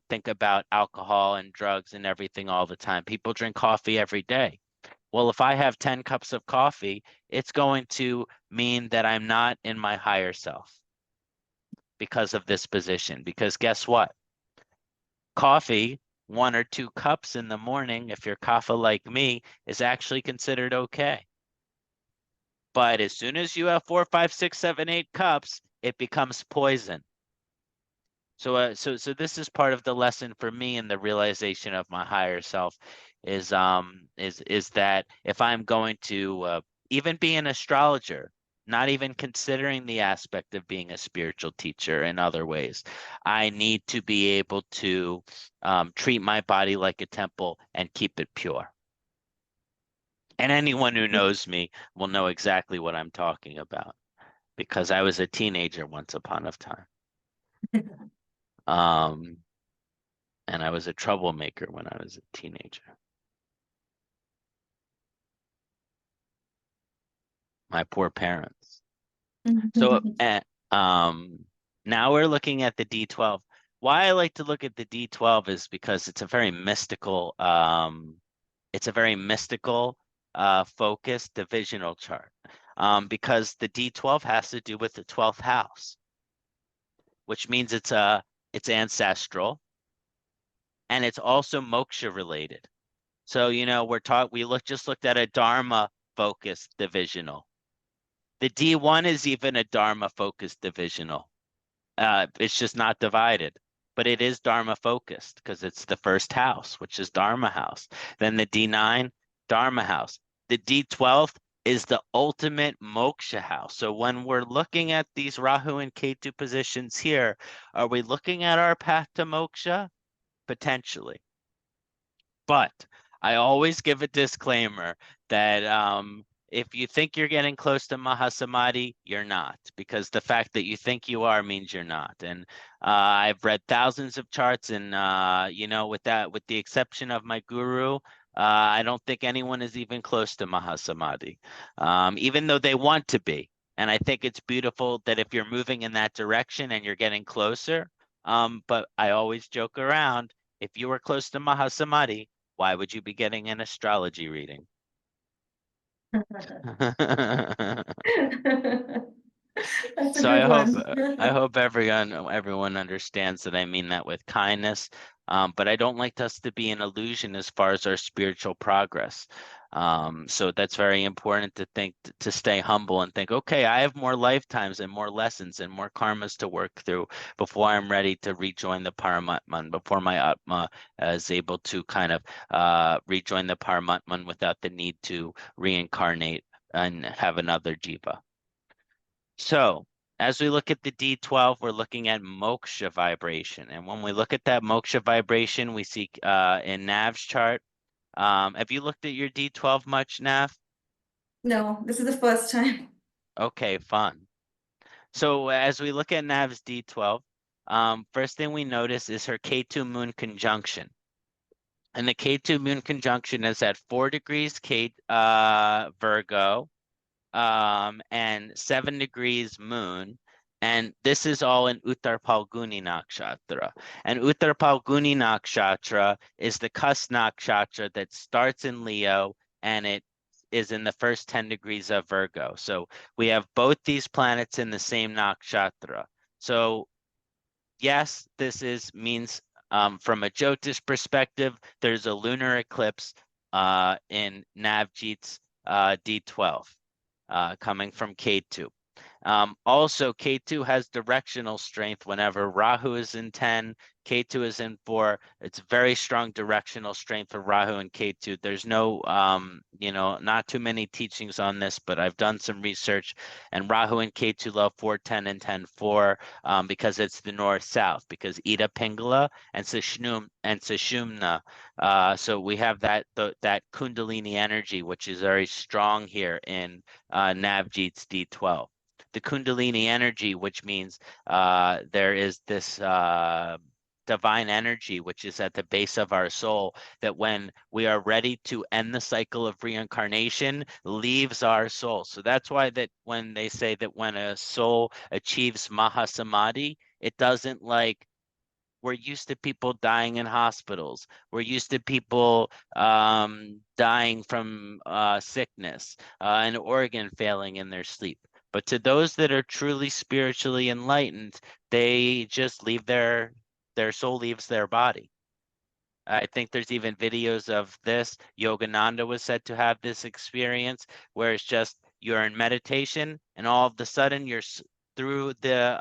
think about alcohol and drugs and everything all the time. People drink coffee every day. Well, if I have 10 cups of coffee, it's going to mean that I'm not in my higher self because of this position. Because guess what? Coffee, 1 or 2 cups in the morning, if you're kapha like me, is actually considered okay. But as soon as you have 4, 5, 6, 7, 8 cups, it becomes poison. So this is part of the lesson for me in the realization of my higher self is that if I'm going to even be an astrologer, not even considering the aspect of being a spiritual teacher in other ways, I need to be able to treat my body like a temple and keep it pure. And anyone who knows me will know exactly what I'm talking about because I was a teenager once upon a time. And I was a troublemaker when I was a teenager. My poor parents. So now we're looking at the D12. Why I like to look at the D12 is because it's a very mystical, focused divisional chart. Because the D12 has to do with the 12th house, which means it's ancestral. And it's also moksha related. So, you know, just looked at a Dharma focused divisional. The D1 is even a Dharma focused divisional. It's just not divided, but it is Dharma focused because it's the first house, which is Dharma house. Then the D9, Dharma house. The D12 is the ultimate moksha house. So when we're looking at these Rahu and Ketu positions here, are we looking at our path to moksha? Potentially. But I always give a disclaimer that if you think you're getting close to Mahasamadhi, you're not, because the fact that you think you are means you're not. And I've read thousands of charts, and you know, with the exception of my guru, I don't think anyone is even close to Mahasamadhi, even though they want to be. And I think it's beautiful that if you're moving in that direction and you're getting closer, but I always joke around, if you were close to Mahasamadhi, why would you be getting an astrology reading? That's a So good one. I hope everyone understands that I mean that with kindness. But I don't like us to be an illusion as far as our spiritual progress. So that's very important to think, to stay humble and think, okay, I have more lifetimes and more lessons and more karmas to work through before I'm ready to rejoin the Paramatman, before my Atma is able to kind of rejoin the Paramatman without the need to reincarnate and have another jiva. So as we look at the D12, we're looking at moksha vibration. And when we look at that moksha vibration, we see in Nav's chart. Have you looked at your D12 much, Nav? No, this is the first time. Okay, fun. So as we look at Nav's D12, first thing we notice is her Ketu moon conjunction. And the Ketu moon conjunction is at 4 degrees Virgo, and 7 degrees moon. And this is all in Uttar Palguni Nakshatra. And Uttar Palguni Nakshatra is the Kṣaṇāti that starts in Leo, and it is in the first 10 degrees of Virgo. So we have both these planets in the same nakshatra. So yes, this means from a Jyotish perspective, there's a lunar eclipse in Navjeet's D12. Coming from Ketu. Also, Ketu has directional strength whenever Rahu is in 10, Ketu is in 4. It's very strong directional strength for Rahu and Ketu. There's no, you know, not too many teachings on this, but I've done some research, and Rahu and Ketu love 4-10 and 10-4 because it's the north-south, because Ida Pingala and Sushumna. So we have that Kundalini energy, which is very strong here in Navjeet's D12. The Kundalini energy, which means there is this divine energy, which is at the base of our soul, that when we are ready to end the cycle of reincarnation, leaves our soul. So that's why that when they say that when a soul achieves Mahasamadhi, it doesn't like, we're used to people dying in hospitals. We're used to people dying from sickness, an organ failing in their sleep. But to those that are truly spiritually enlightened, they just leave their soul leaves their body. I think there's even videos of this. Yogananda was said to have this experience where it's just you're in meditation and all of a sudden you're through the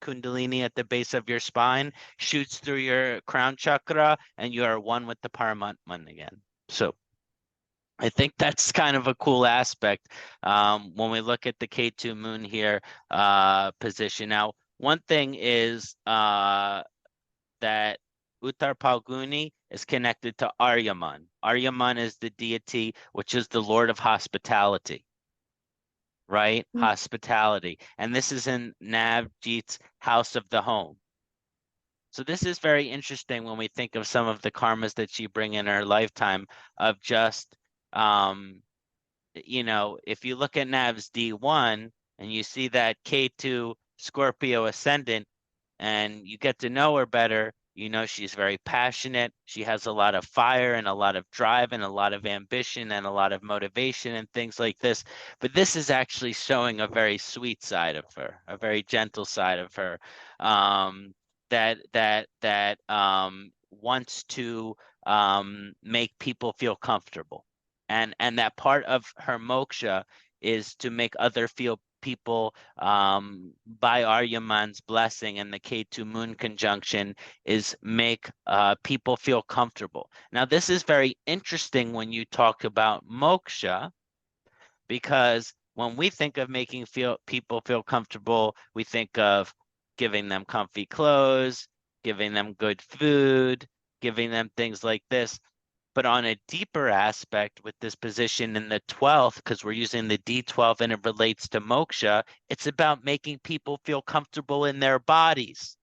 Kundalini at the base of your spine, shoots through your crown chakra, and you are one with the Paramatman again. So I think that's kind of a cool aspect when we look at the Ketu moon here position. Now, one thing is that Uttar Palguni is connected to Aryaman. Aryaman is the deity, which is the Lord of Hospitality, right? Hospitality. And this is in Navjeet's house of the home. So this is very interesting when we think of some of the karmas that she bring in her lifetime of just, you know, if you look at Nav's D1 and you see that K2 Scorpio ascendant and you get to know her better, you know she's very passionate. She has a lot of fire and a lot of drive and a lot of ambition and a lot of motivation and things like this. But this is actually showing a very sweet side of her, a very gentle side of her, that wants to make people feel comfortable. And that part of her moksha is to make other people by Aryaman's blessing and the Ketu moon conjunction is make people feel comfortable. Now, this is very interesting when you talk about moksha, because when we think of making people feel comfortable, we think of giving them comfy clothes, giving them good food, giving them things like this. But on a deeper aspect with this position in the 12th, because we're using the D12 and it relates to moksha, it's about making people feel comfortable in their bodies.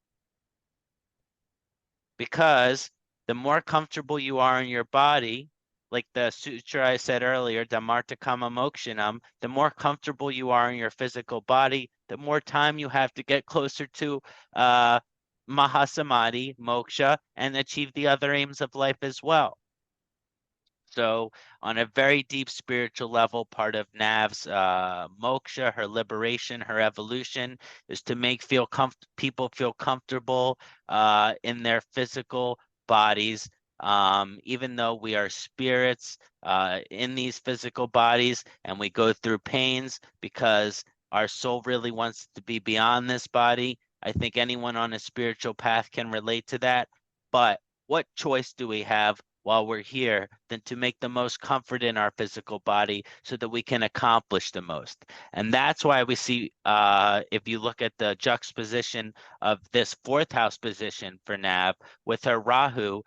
Because the more comfortable you are in your body, like the sutra I said earlier, Dhammarta Kama Mokshanam, the more comfortable you are in your physical body, the more time you have to get closer to Mahasamadhi, moksha, and achieve the other aims of life as well. So on a very deep spiritual level, part of Nav's moksha, her liberation, her evolution, is to make people feel comfortable in their physical bodies. Even though we are spirits in these physical bodies and we go through pains because our soul really wants to be beyond this body. I think anyone on a spiritual path can relate to that. But what choice do we have while we're here than to make the most comfort in our physical body so that we can accomplish the most? And that's why we see, if you look at the juxtaposition of this 4th house position for Nav with her Rahu,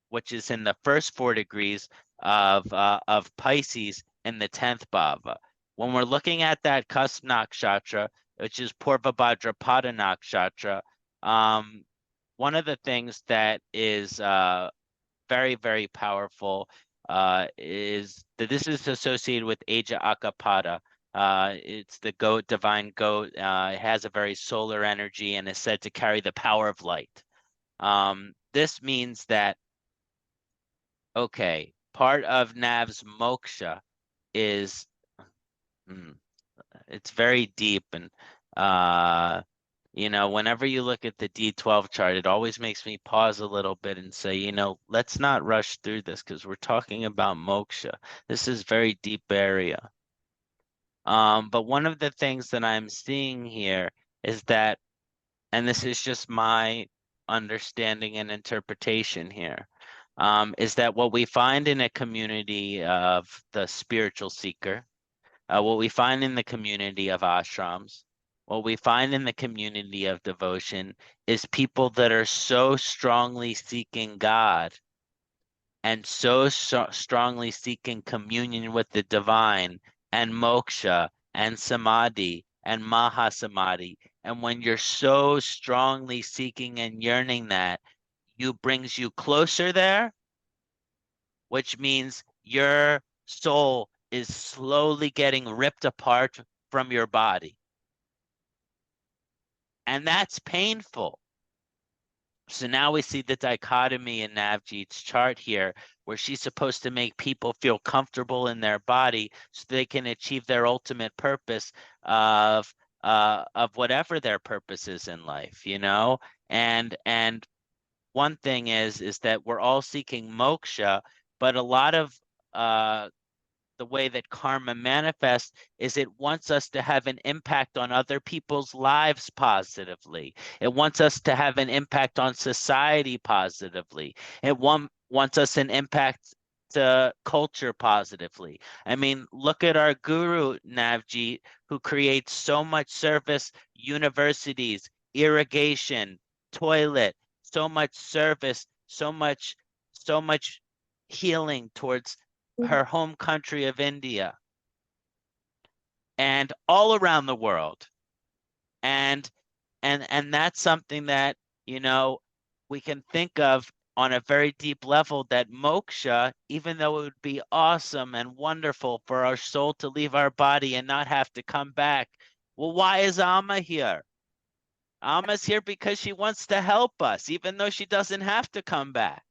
which is in the first 4 degrees of Pisces in the 10th bhava. When we're looking at that Kṣaṇāti Nakshatra, which is Purva Bhadrapada Nakshatra, one of the things that is very, very powerful is that this is associated with Aja Akapada. It's the goat, divine goat. It has a very solar energy and is said to carry the power of light. This means that, okay, part of Nav's moksha is, it's very deep, and you know, whenever you look at the D12 chart, it always makes me pause a little bit and say, you know, let's not rush through this because we're talking about moksha. This is very deep area. But one of the things that I'm seeing here is that, and this is just my understanding and interpretation here, is that what we find in a community of the spiritual seeker, what we find in the community of ashrams, what we find in the community of devotion is people that are so strongly seeking God and so strongly seeking communion with the divine and moksha and samadhi and mahasamadhi. And when you're so strongly seeking and yearning that, you brings you closer there, which means your soul is slowly getting ripped apart from your body. And that's painful. So now we see the dichotomy in Navjeet's chart here, where she's supposed to make people feel comfortable in their body so they can achieve their ultimate purpose of whatever their purpose is in life, you know? And one thing is that we're all seeking moksha, but a lot of the way that karma manifests is it wants us to have an impact on other people's lives positively. It wants us to have an impact on society positively. It wants us an impact to culture positively. I mean, look at our guru Navjeet, who creates so much service, universities, irrigation, toilet, so much service, so much healing towards her home country of India and all around the world. And that's something that, you know, we can think of on a very deep level, that moksha, even though it would be awesome and wonderful for our soul to leave our body and not have to come back. Well, why is Amma here? Amma's here because she wants to help us, even though she doesn't have to come back.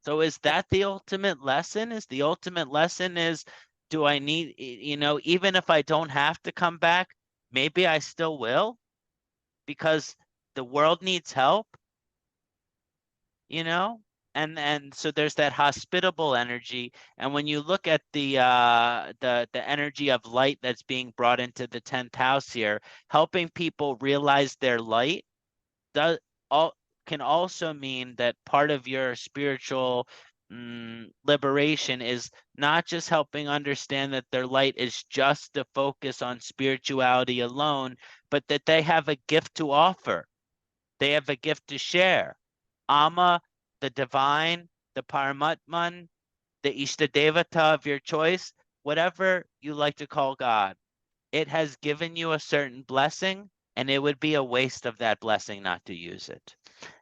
So is that the ultimate lesson? Is the ultimate lesson is, do I need, you know, even if I don't have to come back, maybe I still will because the world needs help, you know? And so there's that hospitable energy. And when you look at the energy of light that's being brought into the 10th house here, helping people realize their light does all can also mean that part of your spiritual liberation is not just helping understand that their light is just to focus on spirituality alone, but that they have a gift to offer. They have a gift to share. Amma, the divine, the Paramatman, the Ishtadevata of your choice, whatever you like to call God, it has given you a certain blessing, and it would be a waste of that blessing not to use it.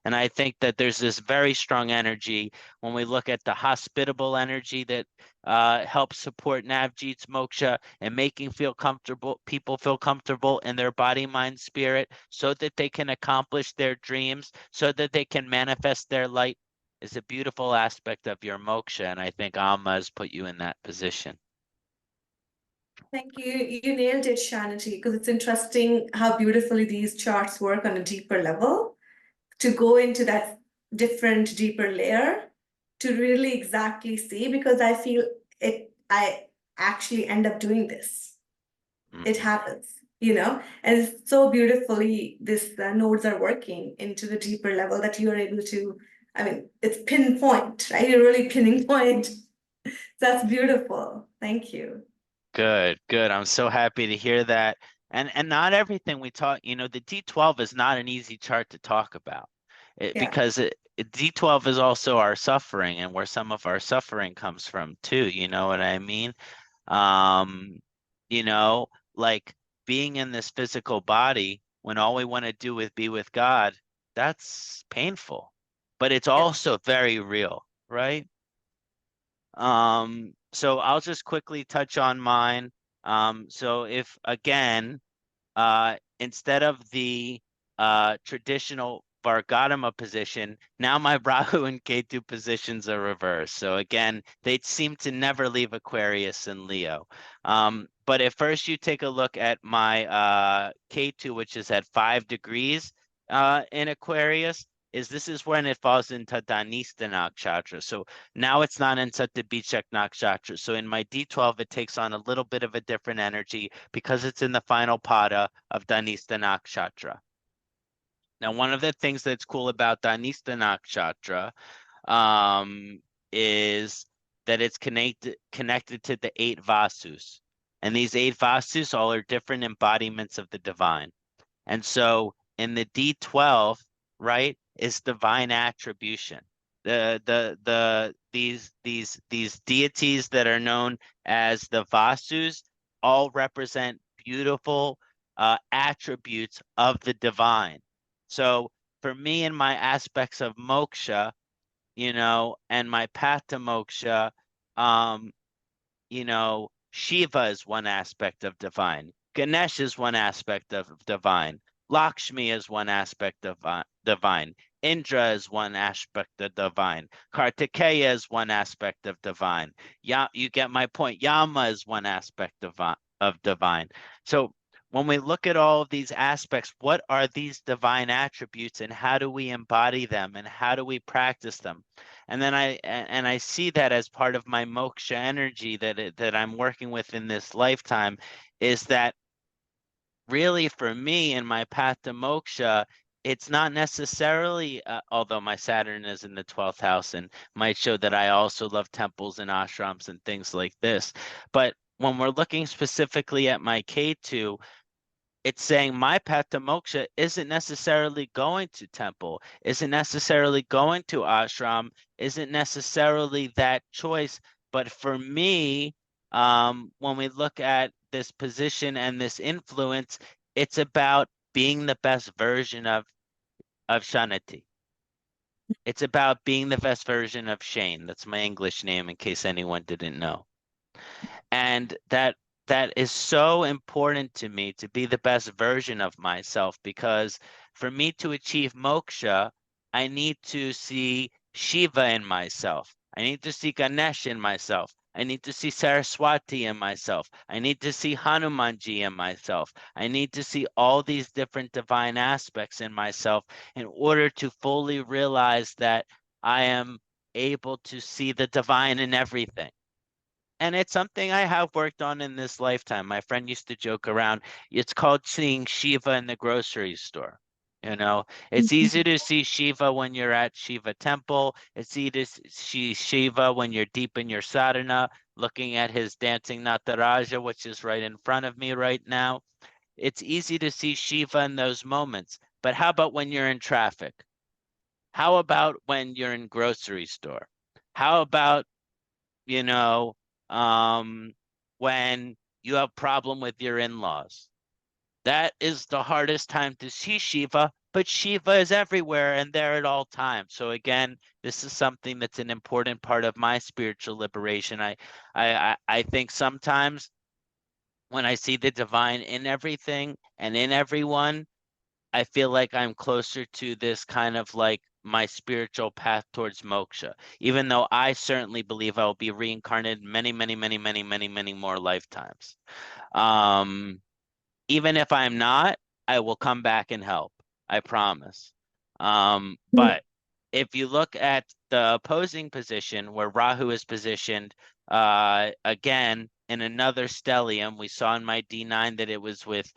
And I think that there's this very strong energy when we look at the hospitable energy that helps support Navjeet's moksha and making people feel comfortable in their body, mind, spirit, so that they can accomplish their dreams, so that they can manifest their light, is a beautiful aspect of your moksha. And I think Amma has put you in that position. Thank you. You nailed it, Kṣaṇāti, because it's interesting how beautifully these charts work on a deeper level, to go into that different, deeper layer to really exactly see, because I feel I actually end up doing this. It happens, and it's so beautifully this nodes are working into the deeper level that you're able to, I mean, it's pinpoint, right? You're really pinning point. That's beautiful. Thank you. Good, good. I'm so happy to hear that. And not everything we talk, the D12 is not an easy chart to talk about. Because D12 is also our suffering, and where some of our suffering comes from too, you know what I mean? Um, like being in this physical body when all we want to do is be with God, that's painful, but it's also very real, right? So I'll just quickly touch on mine. So if again, instead of the traditional Vargadama position, now my Rahu and Ketu positions are reversed. So again, they seem to never leave Aquarius and Leo. But at first you take a look at my Ketu, which is at 5 degrees in Aquarius, this is when it falls into Dhanista Nakshatra. So now it's not in Satyabhichak Nakshatra. So in my D12, it takes on a little bit of a different energy because it's in the final pada of Dhanista Nakshatra. Now, one of the things that's cool about Dhanista Nakshatra is that it's connected to the 8 Vasus. And these 8 Vasus all are different embodiments of the divine. And so in the D12, right, is divine attribution. These deities that are known as the Vasus all represent beautiful attributes of the divine. So for me and my aspects of moksha, and my path to moksha, Shiva is one aspect of divine. Ganesh is one aspect of divine. Lakshmi is one aspect of divine. Indra is one aspect of divine. Kartikeya is one aspect of divine. You get my point. Yama is one aspect of divine. So when we look at all of these aspects, what are these divine attributes and how do we embody them and how do we practice them? And then I see that as part of my moksha energy that I'm working with in this lifetime, is that really for me in my path to moksha, it's not necessarily, although my Saturn is in the 12th house and might show that I also love temples and ashrams and things like this. But when we're looking specifically at my Ketu, it's saying my path to moksha isn't necessarily going to temple, isn't necessarily going to ashram, isn't necessarily that choice. But for me, when we look at this position and this influence, it's about being the best version of Kṣaṇāti. It's about being the best version of Shane. That's my English name in case anyone didn't know. And that is so important to me, to be the best version of myself, because for me to achieve moksha, I need to see Shiva in myself. I need to see Ganesh in myself. I need to see Saraswati in myself. I need to see Hanumanji in myself. I need to see all these different divine aspects in myself in order to fully realize that I am able to see the divine in everything. And it's something I have worked on in this lifetime. My friend used to joke around, it's called seeing Shiva in the grocery store. It's easy to see Shiva when you're at Shiva temple. It's easy to see Shiva when you're deep in your sadhana, looking at his dancing Nataraja, which is right in front of me right now. It's easy to see Shiva in those moments. But how about when you're in traffic? How about when you're in grocery store? How about you know, when you have problem with your in-laws. That is the hardest time to see Shiva, but Shiva is everywhere and there at all times. So again, this is something that's an important part of my spiritual liberation. I think sometimes when I see the divine in everything and in everyone, I feel like I'm closer to this kind of like my spiritual path towards moksha, even though I certainly believe I will be reincarnated many, many, many, many, many, many more lifetimes. Even if I'm not, I will come back and help. I promise. But if you look at the opposing position where Rahu is positioned, again, in another stellium, we saw in my D9 that it was with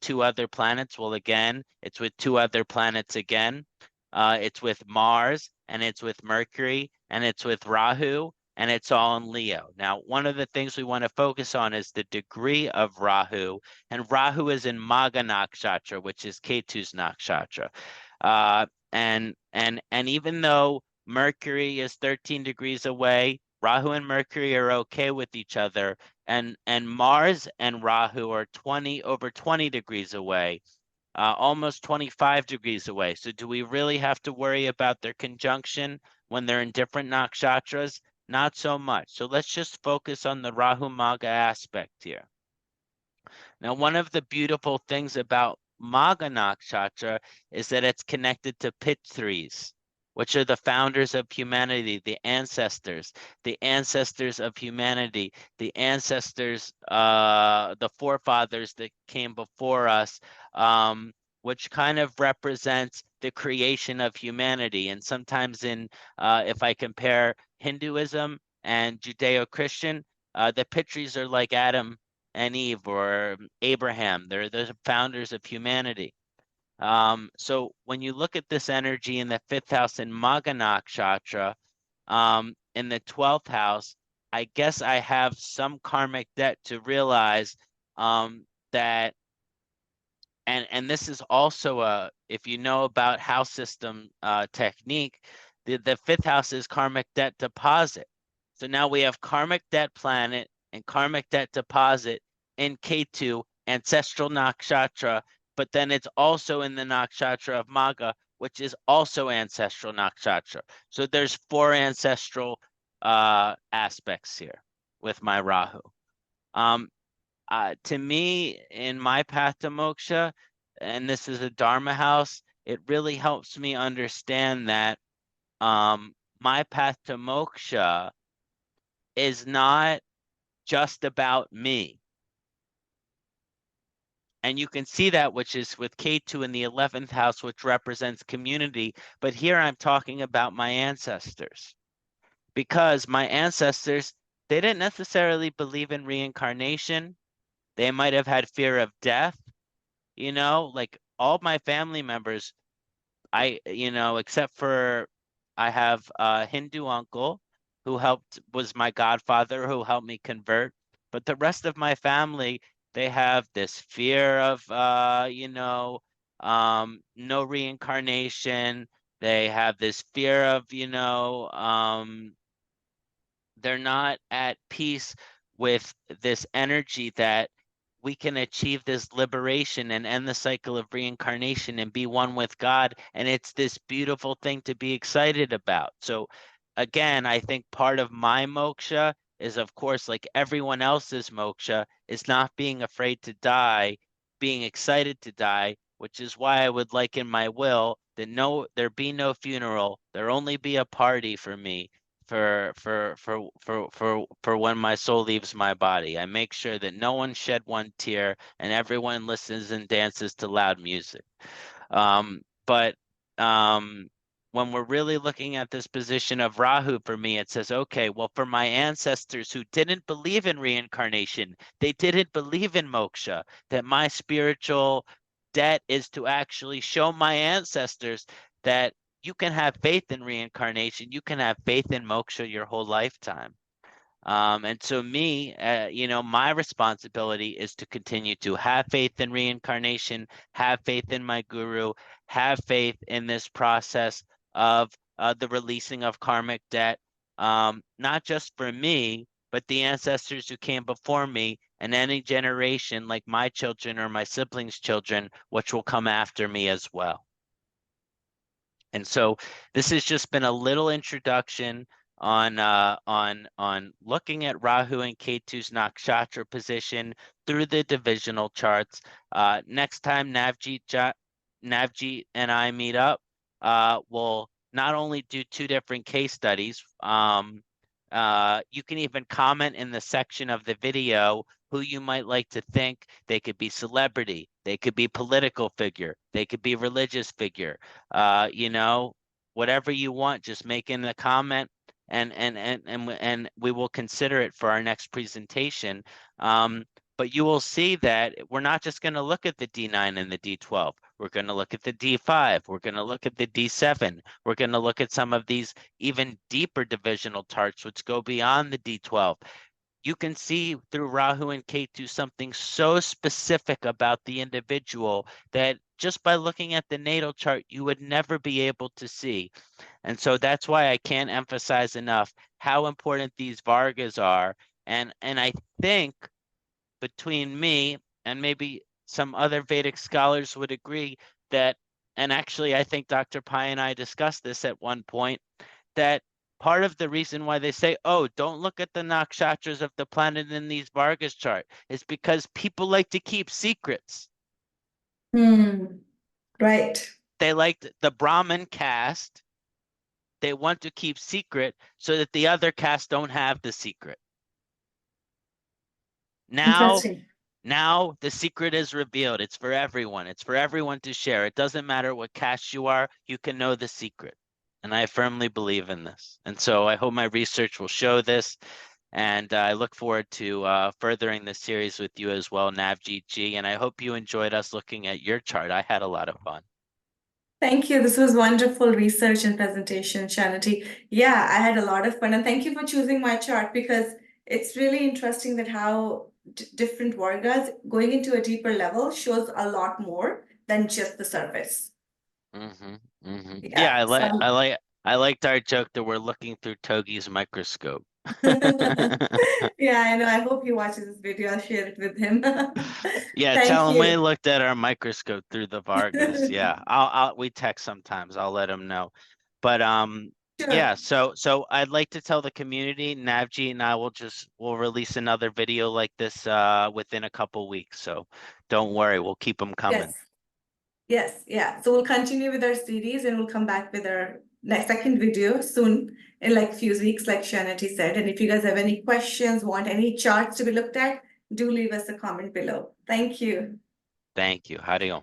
two other planets. Well, again, it's with two other planets again. It's with Mars, and it's with Mercury, and it's with Rahu, and it's all in Leo. Now, one of the things we want to focus on is the degree of Rahu, and Rahu is in Magha Nakshatra, which is Ketu's Nakshatra. And even though Mercury is 13 degrees away, Rahu and Mercury are okay with each other, and Mars and Rahu are over 20 degrees away, almost 25 degrees away. So do we really have to worry about their conjunction when they're in different nakshatras? Not so much. So let's just focus on the Rahu Magha aspect here. Now, one of the beautiful things about Magha Nakshatra is that it's connected to Pitris, which are the founders of humanity, the ancestors of humanity, the ancestors, the forefathers that came before us, which kind of represents the creation of humanity. And sometimes if I compare Hinduism and Judeo-Christian, the Pitris are like Adam and Eve or Abraham. They're the founders of humanity. So when you look at this energy in the 5th house in Magha Nakshatra, in the 12th house, I guess I have some karmic debt to realize that, and this is also if you know about house system technique, the 5th house is karmic debt deposit. So now we have karmic debt planet and karmic debt deposit in Ketu, ancestral nakshatra, but then it's also in the nakshatra of Magha, which is also ancestral nakshatra. So there's 4 ancestral aspects here with my Rahu. To me, in my path to moksha, and this is a Dharma house, it really helps me understand that my path to moksha is not just about me. And you can see that, which is with Ketu in the 11th house, which represents community. But here I'm talking about my ancestors. Because my ancestors, they didn't necessarily believe in reincarnation. They might have had fear of death. Like all my family members, except for I have a Hindu uncle who was my godfather, who helped me convert. But the rest of my family, they have this fear of, no reincarnation. They have this fear of, they're not at peace with this energy that we can achieve this liberation and end the cycle of reincarnation and be one with God. And it's this beautiful thing to be excited about. So again, I think part of my moksha is, of course, like everyone else's moksha, is not being afraid to die, being excited to die, which is why I would like in my will that there be no funeral, there only be a party for me for when my soul leaves my body. I make sure that no one shed one tear and everyone listens and dances to loud music. But when we're really looking at this position of Rahu, for me, it says, okay, well, for my ancestors who didn't believe in reincarnation, they didn't believe in moksha, that my spiritual debt is to actually show my ancestors that you can have faith in reincarnation, you can have faith in moksha your whole lifetime. And so my responsibility is to continue to have faith in reincarnation, have faith in my guru, have faith in this process of the releasing of karmic debt, not just for me, but the ancestors who came before me and any generation like my children or my siblings' children, which will come after me as well. And so this has just been a little introduction on looking at Rahu and Ketu's nakshatra position through the divisional charts. Next time Navjeet and I meet up, we'll not only do 2 different case studies. You can even comment in the section of the video who you might like to think. They could be celebrity, they could be political figure, they could be religious figure. You know, whatever you want, just make in the comment, and we will consider it for our next presentation. But you will see that we're not just going to look at the D9 and the D12. We're going to look at the D5. We're going to look at the D7. We're going to look at some of these even deeper divisional charts, which go beyond the D12. You can see through Rahu and Ketu something so specific about the individual that just by looking at the natal chart, you would never be able to see. And so that's why I can't emphasize enough how important these Vargas are. And I think between me and maybe some other Vedic scholars would agree that, and actually I think Dr. Pai and I discussed this at one point, that part of the reason why they say, oh, don't look at the nakshatras of the planet in these Vargas chart is because people like to keep secrets. Right. They like the Brahmin caste. They want to keep secret so that the other caste don't have the secret. Now the secret is revealed. It's for everyone. It's for everyone to share. It doesn't matter what caste you are. You can know the secret. And I firmly believe in this. And so I hope my research will show this. And I look forward to furthering this series with you as well, Navjeet Ji. And I hope you enjoyed us looking at your chart. I had a lot of fun. Thank you. This was wonderful research and presentation, Kṣaṇāti. Yeah, I had a lot of fun. And thank you for choosing my chart, because it's really interesting that how different Vargas going into a deeper level shows a lot more than just the surface. Yeah, I liked our joke that we're looking through Togi's microscope. Yeah, I know. I hope he watches this video. I'll share it with him. Yeah, Thank tell him we you. looked at our microscope through the Vargas. Yeah, we text sometimes. I'll let him know. But Sure. yeah, so I'd like to tell the community, Navjeet and I we'll release another video like this within a couple weeks. So don't worry, we'll keep them coming. Yes, yeah. So we'll continue with our series and we'll come back with our second video soon, in like few weeks, like Kṣaṇāti said. And if you guys have any questions, want any charts to be looked at, do leave us a comment below. Thank you. Thank you. Hari Om.